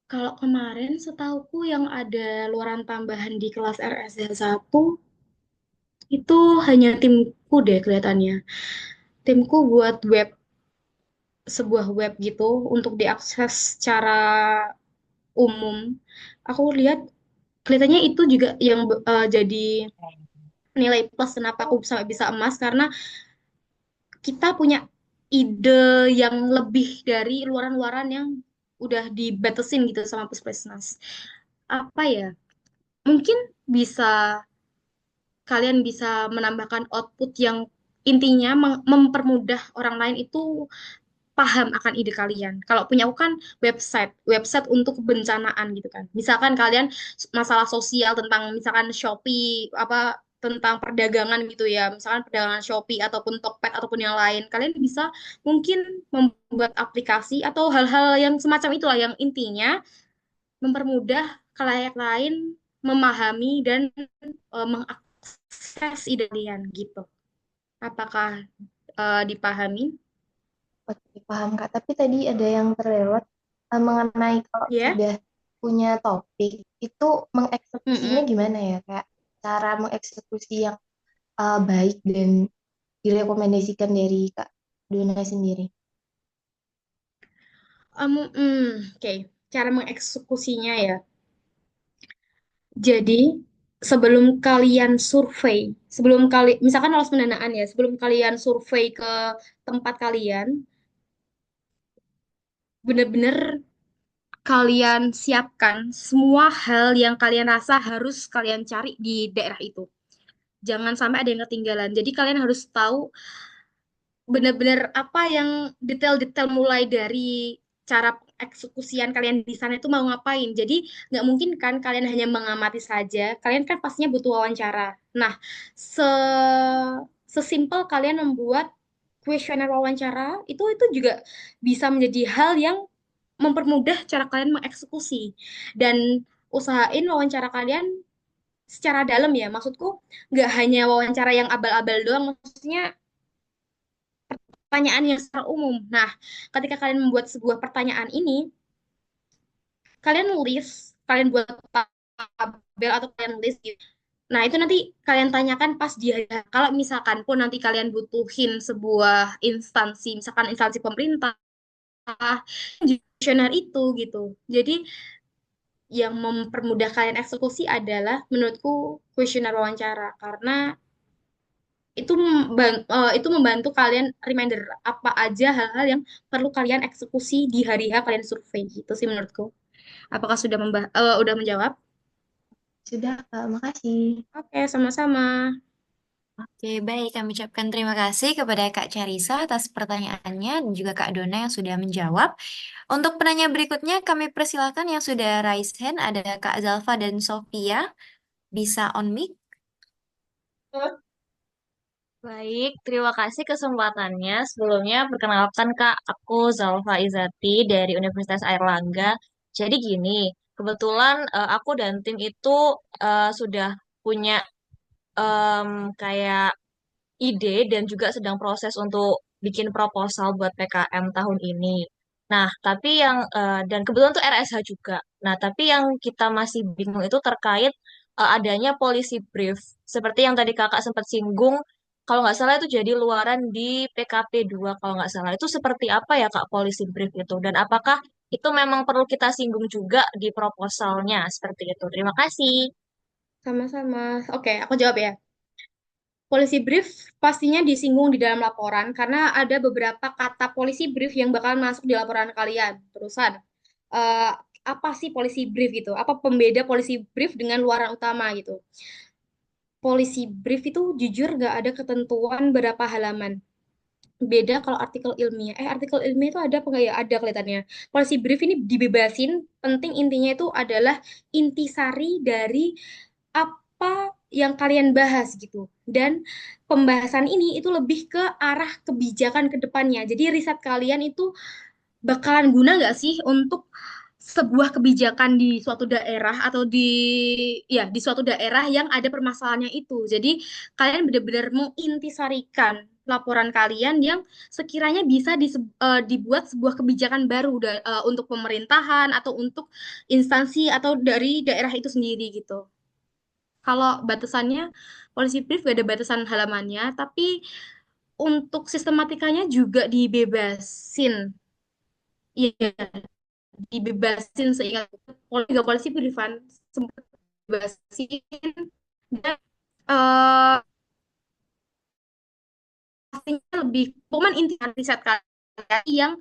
Kalau kemarin setauku yang ada luaran tambahan di kelas RSZ 1 itu hanya timku deh kelihatannya. Timku buat sebuah web gitu untuk diakses secara umum. Aku lihat kelihatannya itu juga yang jadi nilai plus kenapa aku sampai bisa emas karena kita punya ide yang lebih dari luaran-luaran yang udah dibatasin gitu sama Puspesnas. Apa ya? Mungkin bisa kalian bisa menambahkan output yang intinya mempermudah orang lain itu paham akan ide kalian. Kalau punya aku kan website untuk kebencanaan gitu kan. Misalkan kalian masalah sosial tentang misalkan Shopee apa tentang perdagangan gitu ya, misalkan perdagangan Shopee ataupun Tokped ataupun yang lain, kalian bisa mungkin membuat aplikasi atau hal-hal yang semacam itulah yang intinya mempermudah khalayak lain memahami dan mengakses ide kalian gitu. Apakah dipahami? Oke, paham Kak. Tapi tadi ada yang terlewat mengenai kalau Ya? sudah punya topik itu mengeksekusinya Mm-mm. gimana ya? Kayak cara mengeksekusi yang baik dan direkomendasikan dari Kak Dona sendiri. Oke. cara mengeksekusinya ya. Jadi, sebelum kalian survei, misalkan lolos pendanaan ya, sebelum kalian survei ke tempat kalian, benar-benar kalian siapkan semua hal yang kalian rasa harus kalian cari di daerah itu. Jangan sampai ada yang ketinggalan. Jadi kalian harus tahu benar-benar apa yang detail-detail mulai dari cara eksekusian kalian di sana itu mau ngapain. Jadi nggak mungkin kan kalian hanya mengamati saja. Kalian kan pastinya butuh wawancara. Nah, se sesimpel kalian membuat kuesioner wawancara itu juga bisa menjadi hal yang mempermudah cara kalian mengeksekusi dan usahain wawancara kalian secara dalam ya. Maksudku nggak hanya wawancara yang abal-abal doang, maksudnya pertanyaan yang secara umum. Nah, ketika kalian membuat sebuah pertanyaan ini, kalian nulis, kalian buat tabel atau kalian nulis gitu. Nah, itu nanti kalian tanyakan pas dia. Kalau misalkan pun nanti kalian butuhin sebuah instansi, misalkan instansi pemerintah, kuesioner itu gitu. Jadi, yang mempermudah kalian eksekusi adalah menurutku kuesioner wawancara karena itu membantu kalian reminder apa aja hal-hal yang perlu kalian eksekusi di hari H kalian survei gitu sih menurutku. Apakah udah menjawab? Sudah, Kak, makasih. Oke, sama-sama. Oke, baik. Kami ucapkan terima kasih kepada Kak Carisa atas pertanyaannya dan juga Kak Dona yang sudah menjawab. Untuk penanya berikutnya, kami persilakan yang sudah raise hand ada Kak Zalfa dan Sofia. Bisa on mic. Baik, terima kasih kesempatannya. Sebelumnya, perkenalkan Kak, aku Zalfa Izati dari Universitas Airlangga. Jadi gini, kebetulan aku dan tim itu sudah punya em, kayak ide dan juga sedang proses untuk bikin proposal buat PKM tahun ini. Nah, tapi dan kebetulan tuh RSH juga. Nah, tapi yang kita masih bingung itu terkait adanya policy brief. Seperti yang tadi Kakak sempat singgung, kalau nggak salah itu jadi luaran di PKP 2 kalau nggak salah. Itu seperti apa ya Kak policy brief itu? Dan apakah itu memang perlu kita singgung juga di proposalnya seperti itu? Terima kasih. Sama-sama. Oke, aku jawab ya. Policy brief pastinya disinggung di dalam laporan karena ada beberapa kata policy brief yang bakal masuk di laporan kalian. Terusan, eh, apa sih policy brief gitu? Apa pembeda policy brief dengan luaran utama gitu? Policy brief itu jujur nggak ada ketentuan berapa halaman. Beda kalau artikel ilmiah. Artikel ilmiah itu ada apa nggak ya? Ada kelihatannya. Policy brief ini dibebasin. Penting intinya itu adalah intisari dari apa yang kalian bahas gitu. Dan pembahasan ini itu lebih ke arah kebijakan ke depannya. Jadi riset kalian itu bakalan guna nggak sih untuk sebuah kebijakan di suatu daerah atau di suatu daerah yang ada permasalahannya itu. Jadi kalian benar-benar mengintisarikan laporan kalian yang sekiranya bisa dibuat sebuah kebijakan baru untuk pemerintahan atau untuk instansi atau dari daerah itu sendiri gitu. Kalau batasannya policy brief gak ada batasan halamannya, tapi untuk sistematikanya juga dibebasin. Iya, dibebasin seingat juga polisi briefan sempat dibebasin dan eh pastinya lebih pokoknya inti riset kalian yang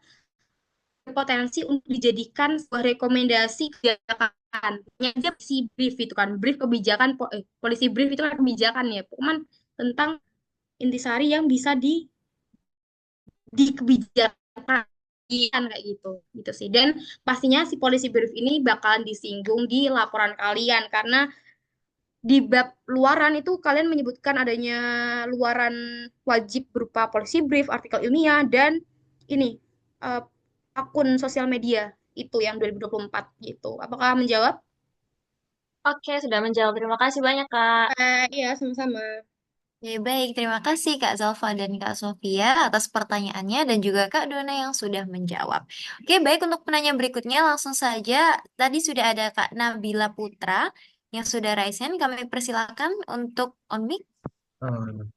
berpotensi untuk dijadikan sebuah rekomendasi kebijakan. Hanya aja si brief itu kan brief kebijakan polisi brief itu kan kebijakan ya pokoknya tentang intisari yang bisa di kebijakan kayak gitu gitu sih dan pastinya si polisi brief ini bakalan disinggung di laporan kalian karena di bab luaran itu kalian menyebutkan adanya luaran wajib berupa polisi brief, artikel ilmiah, dan ini eh, akun sosial media itu yang 2024 gitu. Apakah menjawab? Oke, sudah menjawab. Terima kasih banyak Kak. Iya, sama-sama. Oke, baik. Terima kasih Kak Zalfa dan Kak Sofia atas pertanyaannya dan juga Kak Dona yang sudah menjawab. Oke, baik untuk penanya berikutnya langsung saja. Tadi sudah ada Kak Nabila Putra yang sudah raise hand. Kami persilakan untuk on mic. Hmm.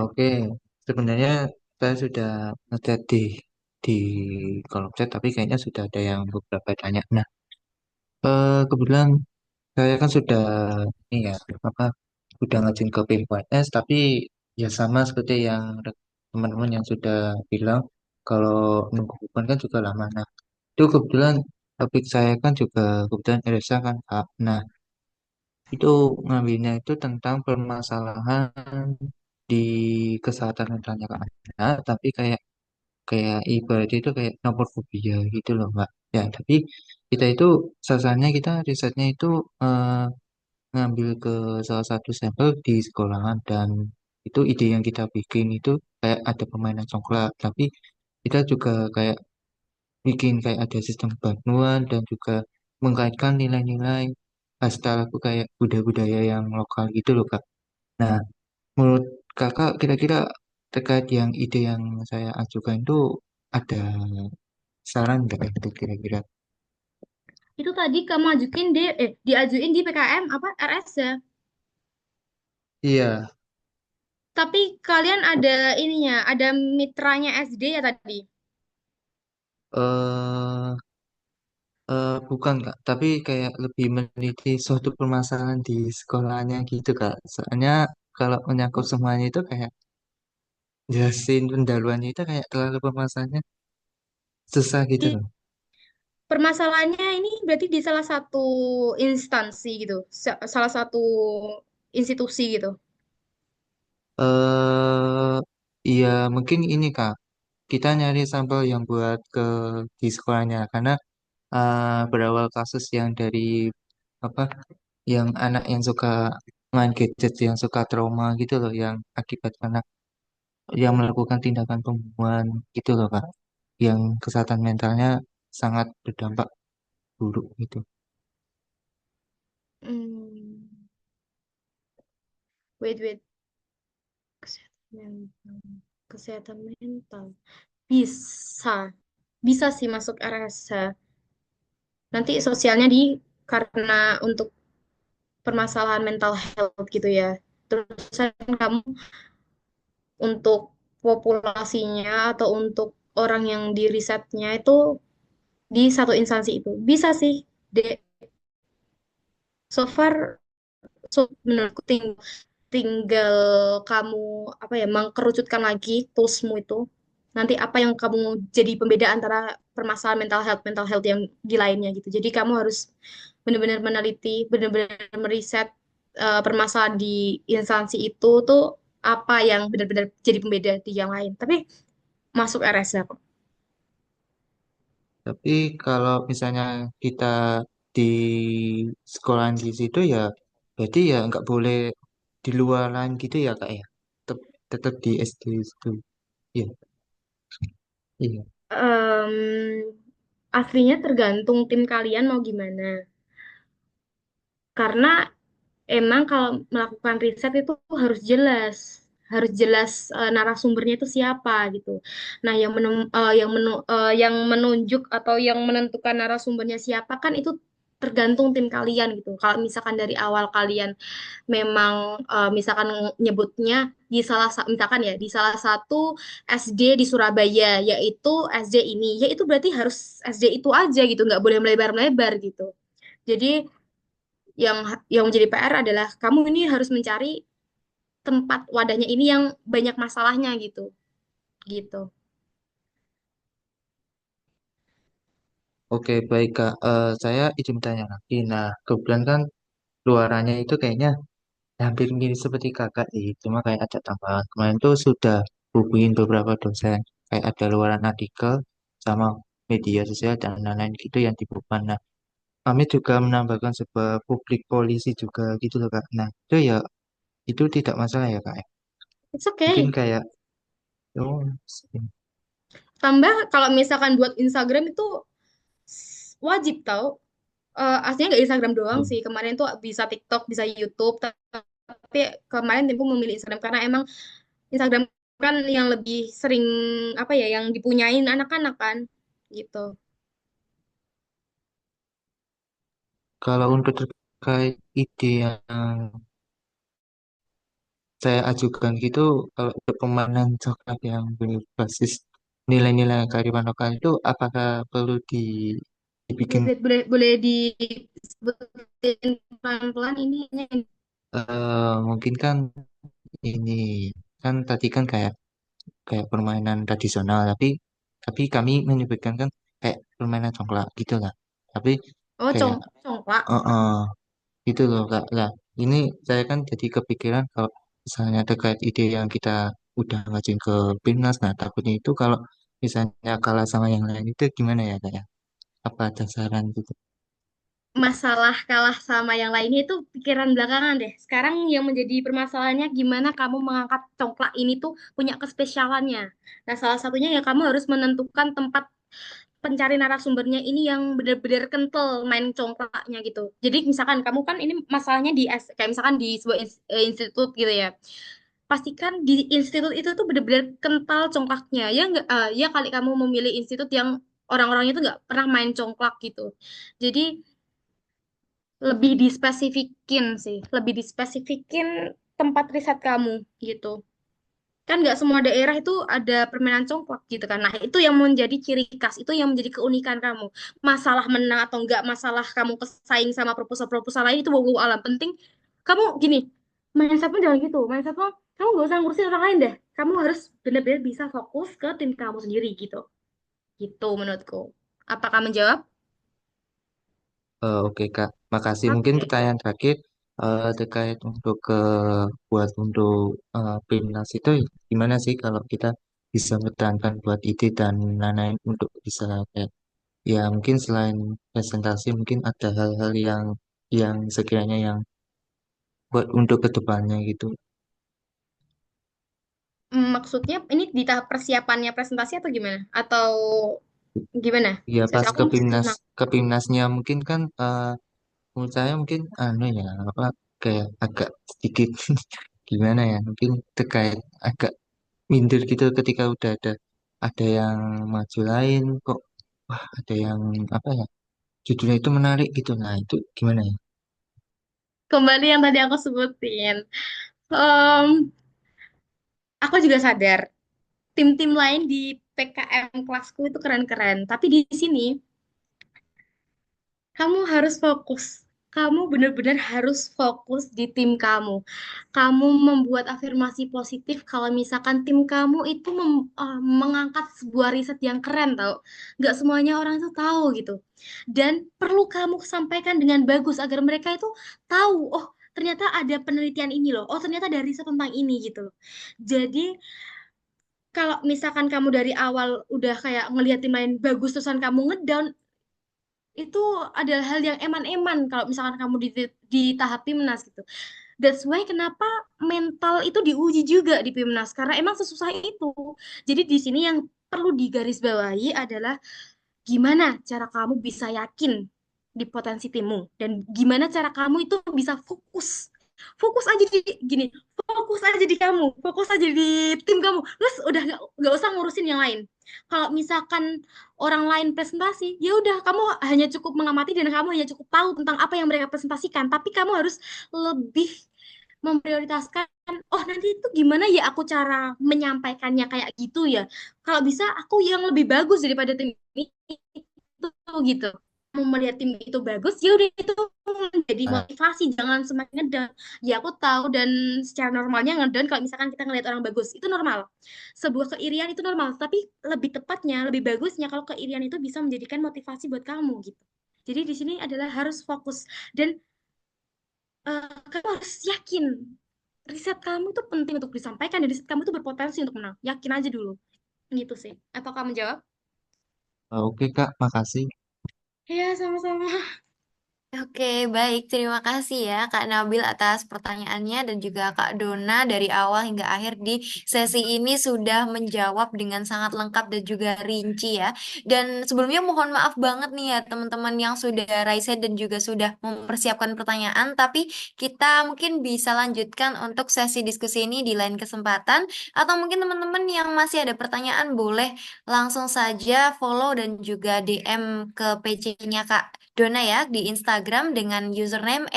Oke, sebenarnya saya sudah ngecat di di kolom chat, tapi kayaknya sudah ada yang beberapa tanya. Nah, kebetulan saya kan sudah ini ya apa sudah ngajin ke PMPS, tapi ya sama seperti yang teman-teman yang sudah bilang kalau nunggu beban kan juga lama. Nah, itu kebetulan topik saya kan juga kebetulan RSA kan Kak. Nah, itu ngambilnya itu tentang permasalahan di kesehatan mentalnya Kak anak, tapi kayak kayak ibarat itu kayak nomofobia gitu loh Mbak. Ya, tapi kita itu sasarannya kita risetnya itu eh, ngambil ke salah satu sampel di sekolahan dan itu ide yang kita bikin itu kayak ada permainan congklak, tapi kita juga kayak bikin kayak ada sistem bantuan dan juga mengkaitkan nilai-nilai hasta laku kayak budaya-budaya yang lokal gitu loh Kak. Nah, menurut Kakak kira-kira terkait yang ide yang saya ajukan itu ada saran nggak itu kira-kira? Itu tadi kamu diajuin di PKM apa RS ya? Iya, Tapi kalian ada ininya, ada mitranya SD ya tadi. eh bukan Kak, tapi kayak lebih meneliti suatu permasalahan di sekolahnya gitu Kak. Soalnya kalau menyangkut semuanya itu kayak jelasin pendahuluannya itu kayak terlalu permasalahannya susah gitu Di loh. permasalahannya ini berarti di salah satu instansi gitu, salah satu institusi gitu. eh iya mungkin ini Kak, kita nyari sampel yang buat ke di sekolahnya karena berawal kasus yang dari apa yang anak yang suka main gadget yang suka trauma gitu loh yang akibat karena yang melakukan tindakan pembunuhan gitu loh Kak yang kesehatan mentalnya sangat berdampak buruk gitu. Hmm, wait. Kesehatan mental. Kesehatan mental. Bisa. Bisa sih masuk RSH. Nanti sosialnya karena untuk permasalahan mental health gitu ya. Terus kamu untuk populasinya atau untuk orang yang di risetnya itu di satu instansi itu. Bisa sih, Dek. So far, menurutku tinggal kamu apa ya mengkerucutkan lagi toolsmu itu nanti apa yang kamu jadi pembeda antara permasalahan mental health yang di lainnya gitu jadi kamu harus benar-benar meneliti benar-benar meriset permasalahan di instansi itu tuh apa yang benar-benar jadi pembeda di yang lain tapi masuk RS kok. Tapi kalau misalnya kita di sekolah di situ ya berarti ya nggak boleh di luaran gitu ya Kak ya tetap tetap di SD itu. Iya, iya. Em, Aslinya tergantung tim kalian mau gimana karena emang kalau melakukan riset itu harus jelas narasumbernya itu siapa gitu. Nah, yang menunjuk atau yang menentukan narasumbernya siapa kan itu tergantung tim kalian gitu. Kalau misalkan dari awal kalian memang misalkan nyebutnya misalkan ya di salah satu SD di Surabaya yaitu SD ini, ya itu berarti harus SD itu aja gitu, nggak boleh melebar-melebar gitu. Jadi yang menjadi PR adalah kamu ini harus mencari tempat wadahnya ini yang banyak masalahnya gitu gitu. Oke, baik Kak. Saya izin tanya lagi. Nah, kebetulan kan luarannya itu kayaknya hampir mirip seperti kakak sih. Cuma kayak ada tambahan. Kemarin tuh sudah hubungin beberapa dosen. Kayak ada luaran artikel sama media sosial dan lain-lain gitu yang dibuat. Nah, kami juga menambahkan sebuah publik polisi juga gitu loh Kak. Nah, itu ya itu tidak masalah ya Kak ya. It's Mungkin okay. kayak oh, Tambah kalau misalkan buat Instagram itu wajib tahu. Aslinya nggak Instagram doang sih. Kemarin tuh bisa TikTok, bisa YouTube. Tapi kemarin Tempo memilih Instagram karena emang Instagram kan yang lebih sering apa ya, yang dipunyain anak-anak kan, gitu. kalau untuk terkait ide yang saya ajukan gitu kalau untuk permainan coklat yang berbasis nilai-nilai kearifan lokal itu apakah perlu dibikin Boleh boleh disebutin pelan-pelan ini. mungkin kan ini kan tadi kan kayak kayak permainan tradisional tapi kami menyebutkan kan kayak permainan congklak gitu lah tapi Oh, kayak congklak. uh, gitu loh Kak lah ini saya kan jadi kepikiran kalau misalnya terkait ide yang kita udah ngajuin ke Pilnas nah takutnya itu kalau misalnya kalah sama yang lain itu gimana ya Kak ya apa ada saran gitu. Masalah kalah sama yang lainnya itu pikiran belakangan deh. Sekarang yang menjadi permasalahannya gimana kamu mengangkat congklak ini tuh punya kespesialannya. Nah, salah satunya ya kamu harus menentukan tempat pencari narasumbernya ini yang benar-benar kental main congklaknya gitu. Jadi misalkan kamu kan ini masalahnya di kayak misalkan di sebuah institut gitu ya. Pastikan di institut itu tuh benar-benar kental congklaknya. Ya enggak ya kali kamu memilih institut yang orang-orangnya tuh nggak pernah main congklak gitu. Jadi lebih dispesifikin sih, lebih dispesifikin tempat riset kamu gitu. Kan nggak semua daerah itu ada permainan congklak gitu kan. Nah, itu yang menjadi ciri khas, itu yang menjadi keunikan kamu. Masalah menang atau enggak, masalah kamu kesaing sama proposal-proposal lain itu walau alam. Penting kamu gini, mindsetmu jangan gitu. Mindsetmu, kamu nggak usah ngurusin orang lain deh. Kamu harus benar-benar bisa fokus ke tim kamu sendiri gitu. Gitu menurutku. Apakah menjawab? Oke Kak, makasih. Mungkin Oke. pertanyaan terakhir terkait untuk buat untuk Pilnas itu gimana sih kalau kita bisa bertahankan buat ide dan lain-lain untuk bisa kayak ya mungkin selain presentasi mungkin ada hal-hal yang sekiranya yang buat untuk kedepannya gitu. Maksudnya ini di tahap persiapannya presentasi atau gimana? Atau gimana? Ya Saya pas aku masih kurang. ke Pilnasnya mungkin kan menurut saya mungkin anu ya apa kayak agak sedikit gimana ya mungkin terkait agak minder gitu ketika udah ada yang maju lain kok wah ada yang apa ya judulnya itu menarik gitu nah itu gimana ya. Kembali yang tadi aku sebutin. Em, aku juga sadar tim-tim lain di PKM kelasku itu keren-keren. Tapi di sini kamu harus fokus. Kamu benar-benar harus fokus di tim kamu. Kamu membuat afirmasi positif kalau misalkan tim kamu itu mengangkat sebuah riset yang keren tau. Nggak semuanya orang itu tahu gitu. Dan perlu kamu sampaikan dengan bagus agar mereka itu tahu, oh ternyata ada penelitian ini loh. Oh ternyata ada riset tentang ini gitu loh. Jadi kalau misalkan kamu dari awal udah kayak ngelihat tim lain bagus terusan kamu ngedown itu adalah hal yang eman-eman kalau misalkan kamu di tahap timnas gitu. That's why kenapa mental itu diuji juga di Pimnas karena emang sesusah itu. Jadi di sini yang perlu digarisbawahi adalah gimana cara kamu bisa yakin di potensi timmu dan gimana cara kamu itu bisa fokus. Fokus aja di gini, fokus aja di kamu, fokus aja di tim kamu. Terus udah nggak usah ngurusin yang lain. Kalau misalkan orang lain presentasi, ya udah kamu hanya cukup mengamati dan kamu hanya cukup tahu tentang apa yang mereka presentasikan, tapi kamu harus lebih memprioritaskan oh nanti itu gimana ya aku cara menyampaikannya kayak gitu ya kalau bisa aku yang lebih bagus daripada tim itu gitu mau melihat tim itu bagus ya udah itu menjadi Nah, motivasi jangan semakin ngedown ya aku tahu dan secara normalnya ngedown kalau misalkan kita ngelihat orang bagus itu normal sebuah keirian itu normal tapi lebih tepatnya lebih bagusnya kalau keirian itu bisa menjadikan motivasi buat kamu gitu jadi di sini adalah harus fokus dan kamu harus yakin riset kamu itu penting untuk disampaikan dan riset kamu itu berpotensi untuk menang. Yakin aja dulu. Gitu sih. Apa kamu jawab? oke Kak makasih. Iya, sama-sama. Oke, baik. Terima kasih ya Kak Nabil atas pertanyaannya dan juga Kak Dona dari awal hingga akhir di sesi ini sudah menjawab dengan sangat lengkap dan juga rinci ya. Dan sebelumnya mohon maaf banget nih ya teman-teman yang sudah raise hand dan juga sudah mempersiapkan pertanyaan, tapi kita mungkin bisa lanjutkan untuk sesi diskusi ini di lain kesempatan atau mungkin teman-teman yang masih ada pertanyaan boleh langsung saja follow dan juga DM ke PJ-nya Kak Dona ya di Instagram dengan username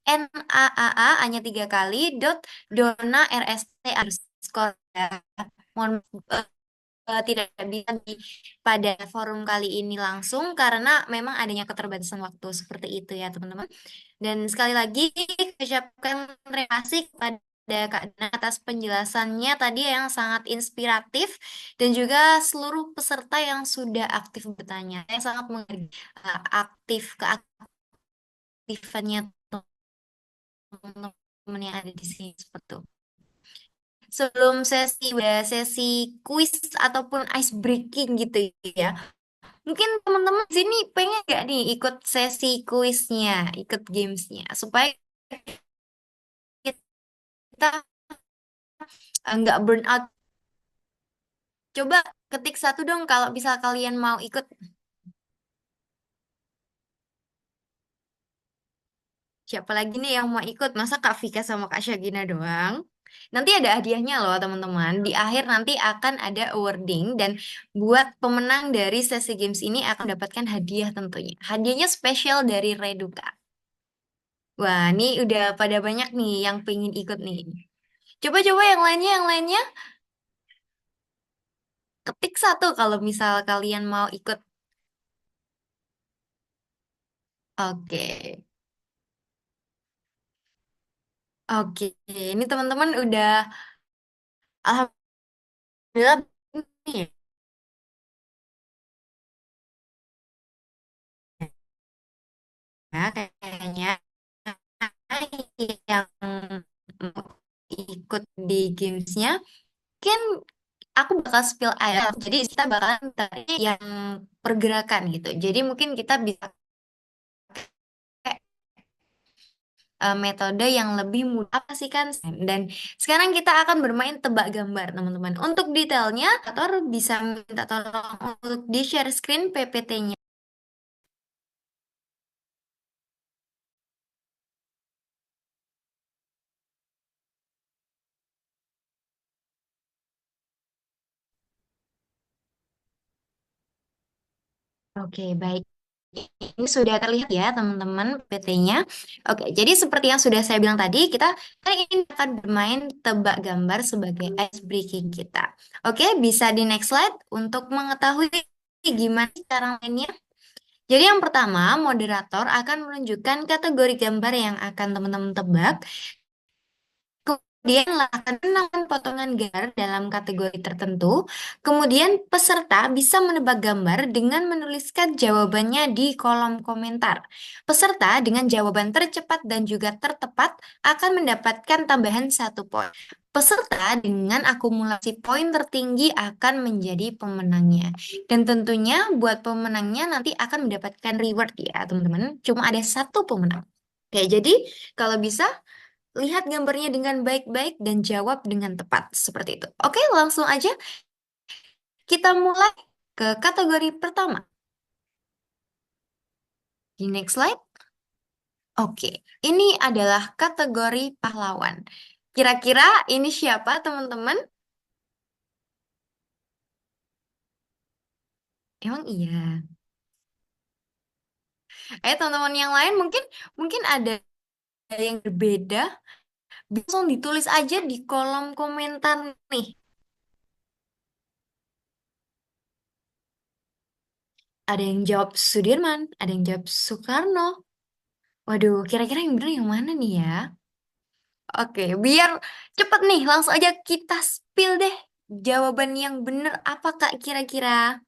@naaa hanya 3 kali dot Dona RST underscore ya. Mohon tidak bisa pada forum kali ini langsung karena memang adanya keterbatasan waktu seperti itu ya teman-teman. Dan sekali lagi ucapkan terima kasih kepada Kak Dana atas penjelasannya tadi yang sangat inspiratif dan juga seluruh peserta yang sudah aktif bertanya. Saya sangat menghargai aktif keaktifannya teman-teman yang ada di sini seperti itu. Sebelum sesi kuis ataupun ice breaking gitu ya. Mungkin teman-teman di sini pengen gak nih ikut sesi kuisnya, ikut gamesnya, supaya kita nggak burn out. Coba ketik satu dong kalau bisa kalian mau ikut. Siapa lagi nih yang mau ikut? Masa Kak Vika sama Kak Syagina doang? Nanti ada hadiahnya loh teman-teman. Di akhir nanti akan ada awarding dan buat pemenang dari sesi games ini akan mendapatkan hadiah tentunya. Hadiahnya spesial dari Reduka. Wah, ini udah pada banyak nih yang pengen ikut nih. Coba-coba yang lainnya ketik satu kalau misal kalian mau ikut. Oke, oke. Ini teman-teman udah alhamdulillah nih ya kayaknya yang ikut di gamesnya. Mungkin aku bakal spill air. Jadi kita bakalan tadi yang pergerakan gitu. Jadi mungkin kita bisa metode yang lebih mudah apa sih kan dan sekarang kita akan bermain tebak gambar teman-teman untuk detailnya atau bisa minta tolong untuk di share screen PPT-nya. Oke, baik. Ini sudah terlihat ya teman-teman PPT-nya. Oke, jadi seperti yang sudah saya bilang tadi, kita kali ini akan bermain tebak gambar sebagai ice breaking kita. Oke, bisa di next slide untuk mengetahui gimana cara mainnya. Jadi yang pertama, moderator akan menunjukkan kategori gambar yang akan teman-teman tebak. Kemudian akan menambahkan potongan gambar dalam kategori tertentu. Kemudian peserta bisa menebak gambar dengan menuliskan jawabannya di kolom komentar. Peserta dengan jawaban tercepat dan juga tertepat akan mendapatkan tambahan 1 poin. Peserta dengan akumulasi poin tertinggi akan menjadi pemenangnya. Dan tentunya buat pemenangnya nanti akan mendapatkan reward ya teman-teman. Cuma ada 1 pemenang. Oke, jadi kalau bisa lihat gambarnya dengan baik-baik dan jawab dengan tepat. Seperti itu. Oke, langsung aja kita mulai ke kategori pertama. Di next slide. Oke, ini adalah kategori pahlawan. Kira-kira ini siapa, teman-teman? Emang iya. Teman-teman yang lain mungkin mungkin ada yang berbeda. Langsung ditulis aja di kolom komentar nih. Ada yang jawab Sudirman, ada yang jawab Soekarno. Waduh, kira-kira yang bener yang mana nih ya? Oke, biar cepet nih, langsung aja kita spill deh. Jawaban yang bener apa Kak kira-kira?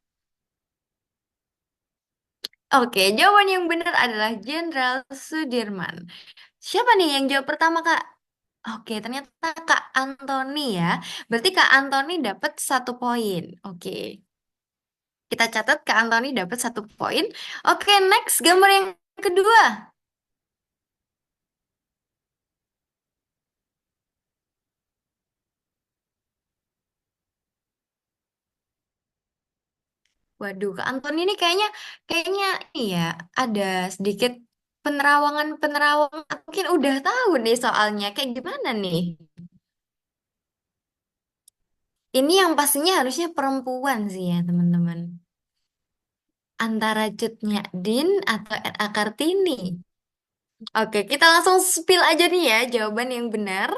Oke, jawaban yang bener adalah Jenderal Sudirman. Siapa nih yang jawab pertama Kak? Oke, ternyata Kak Antoni ya. Berarti Kak Antoni dapat 1 poin. Oke, kita catat Kak Antoni dapat 1 poin. Oke, next gambar yang kedua. Waduh, Kak Anton ini kayaknya iya ada sedikit penerawangan. Mungkin udah tahu nih soalnya kayak gimana nih. Ini yang pastinya harusnya perempuan sih ya, teman-teman. Antara Cut Din atau R.A. Kartini. Oke, kita langsung spill aja nih ya jawaban yang benar.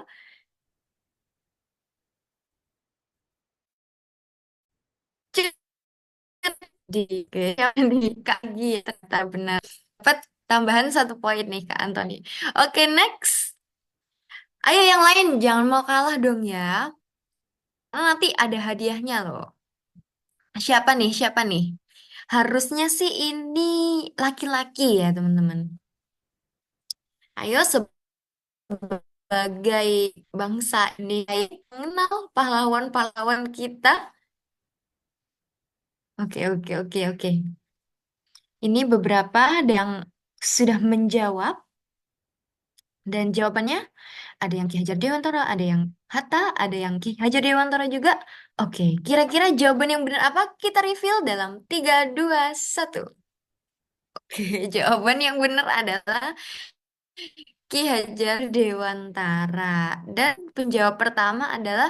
di nih Kak Gi, ternyata benar. Dapat tambahan 1 poin nih Kak Antoni. Oke, next. Ayo yang lain jangan mau kalah dong ya. Karena nanti ada hadiahnya loh. Siapa nih? Siapa nih? Harusnya sih ini laki-laki ya, teman-teman. Ayo sebagai bangsa ini mengenal pahlawan-pahlawan kita. Oke, oke, oke, oke. Ini beberapa ada yang sudah menjawab dan jawabannya ada yang Ki Hajar Dewantara, ada yang Hatta, ada yang Ki Hajar Dewantara juga. Oke, kira-kira jawaban yang benar apa? Kita reveal dalam 3, 2, 1. Oke, jawaban yang benar adalah Ki Hajar Dewantara. Dan penjawab pertama adalah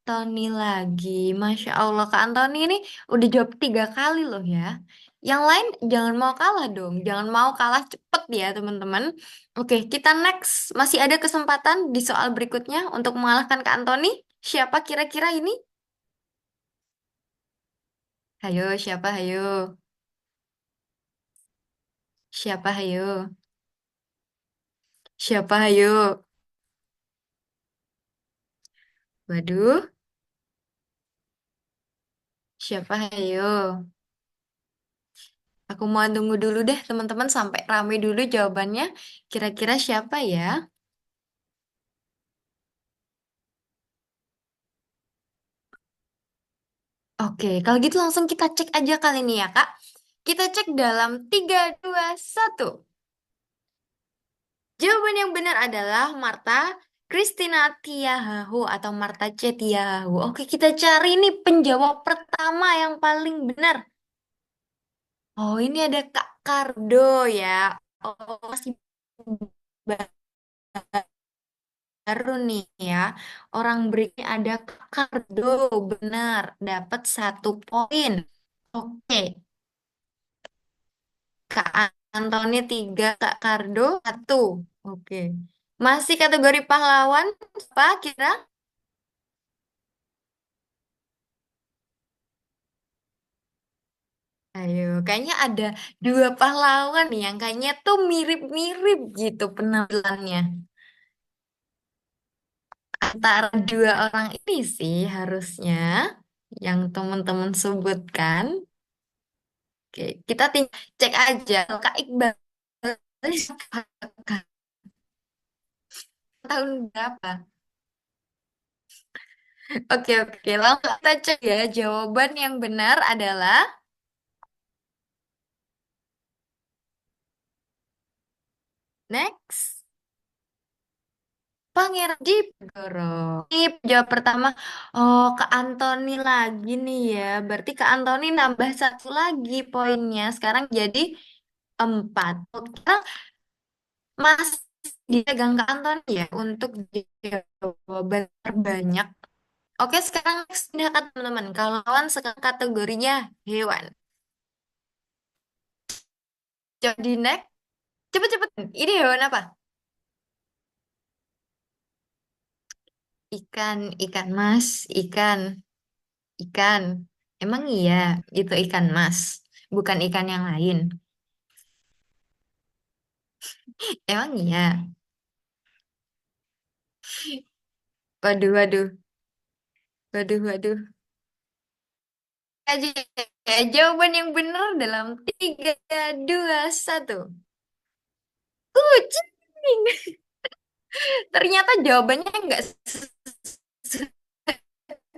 Tony lagi. Masya Allah, Kak Antoni ini udah jawab 3 kali loh ya. Yang lain jangan mau kalah dong. Jangan mau kalah cepet ya teman-teman. Oke, kita next. Masih ada kesempatan di soal berikutnya untuk mengalahkan Kak Antoni. Siapa kira-kira ini? Hayo, siapa? Hayo. Siapa? Hayo. Siapa? Hayo. Waduh, siapa? Hayo. Aku mau tunggu dulu deh teman-teman sampai rame dulu jawabannya. Kira-kira siapa ya? Oke, kalau gitu langsung kita cek aja kali ini ya, Kak. Kita cek dalam 3, 2, 1. Jawaban yang benar adalah Marta Christina Tiahahu atau Marta C. Tiahahu. Oke, kita cari nih penjawab pertama yang paling benar. Oh, ini ada Kak Kardo ya. Oh, masih baru nih ya. Orang berikutnya ada Kak Kardo. Benar, dapat 1 poin. Oke. Kak Antoni 3, Kak Kardo 1. Oke. Masih kategori pahlawan, apa kira? Ayo, kayaknya ada 2 pahlawan nih yang kayaknya tuh mirip-mirip gitu penampilannya. Antara 2 orang ini sih harusnya yang teman-teman sebutkan. Oke, kita cek aja. Kak Iqbal ini tahun berapa? Oke, oke. Langsung kita cek ya. Jawaban yang benar adalah next. Pangeran Diponegoro. Ini jawab pertama. Oh, Kak Antoni lagi nih ya. Berarti Kak Antoni nambah 1 lagi poinnya. Sekarang jadi 4. Oke, sekarang masih dipegang Kak Antoni ya untuk jawaban terbanyak. Oke, sekarang next pindah ke teman-teman. Kalau lawan sekarang kategorinya hewan. Coba di next. Cepet-cepet. Ini hewan apa? Ikan, ikan mas, ikan. Ikan. Emang iya, itu ikan mas, bukan ikan yang lain. Emang iya. Waduh, waduh, waduh, waduh. Aja ya, jawaban yang benar dalam 3, 2, 1. Kucing. Ternyata jawabannya nggak sesuai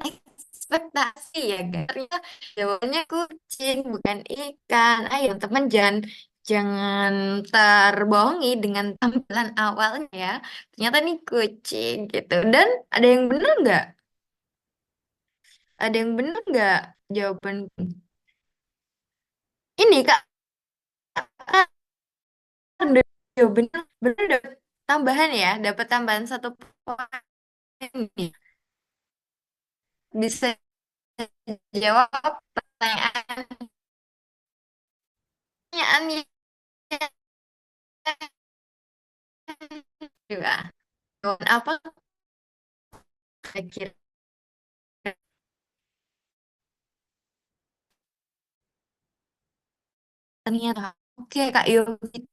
ekspektasi ya, guys. Ternyata jawabannya kucing, bukan ikan. Ayo, teman jangan jangan terbohongi dengan tampilan awalnya ya. Ternyata nih kucing gitu. Dan ada yang benar nggak? Ada yang benar nggak jawaban ini Kak? Ada jawabannya benar dapat tambahan ya, dapat tambahan 1 poin nih. Bisa jawab pertanyaannya juga. Jawaban apa kira-kira? Ternyata. Oke, Kak Yogi.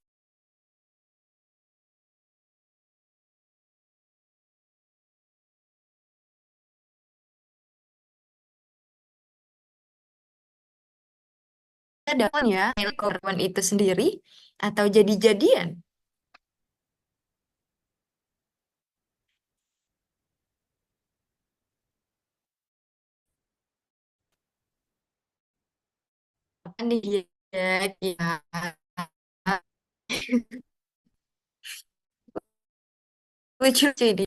Ada ya milik korban itu sendiri atau jadi-jadian? Apa nih dia? Lucu jadi.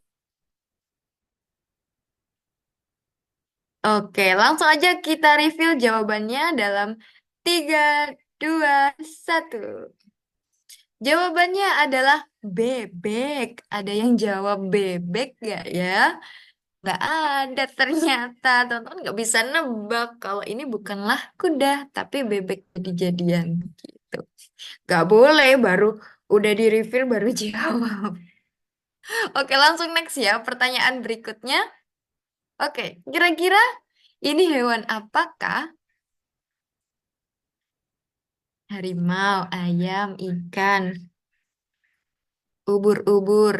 Oke, langsung aja kita review jawabannya dalam 3, 2, 1. Jawabannya adalah bebek. Ada yang jawab bebek gak ya? Nggak ada ternyata. Teman-teman nggak bisa nebak kalau ini bukanlah kuda, tapi bebek jadi-jadian gitu. Nggak boleh, baru udah di reveal baru jawab. Oke, langsung next ya. Pertanyaan berikutnya. Oke, kira-kira ini hewan apakah? Harimau, ayam, ikan, ubur-ubur.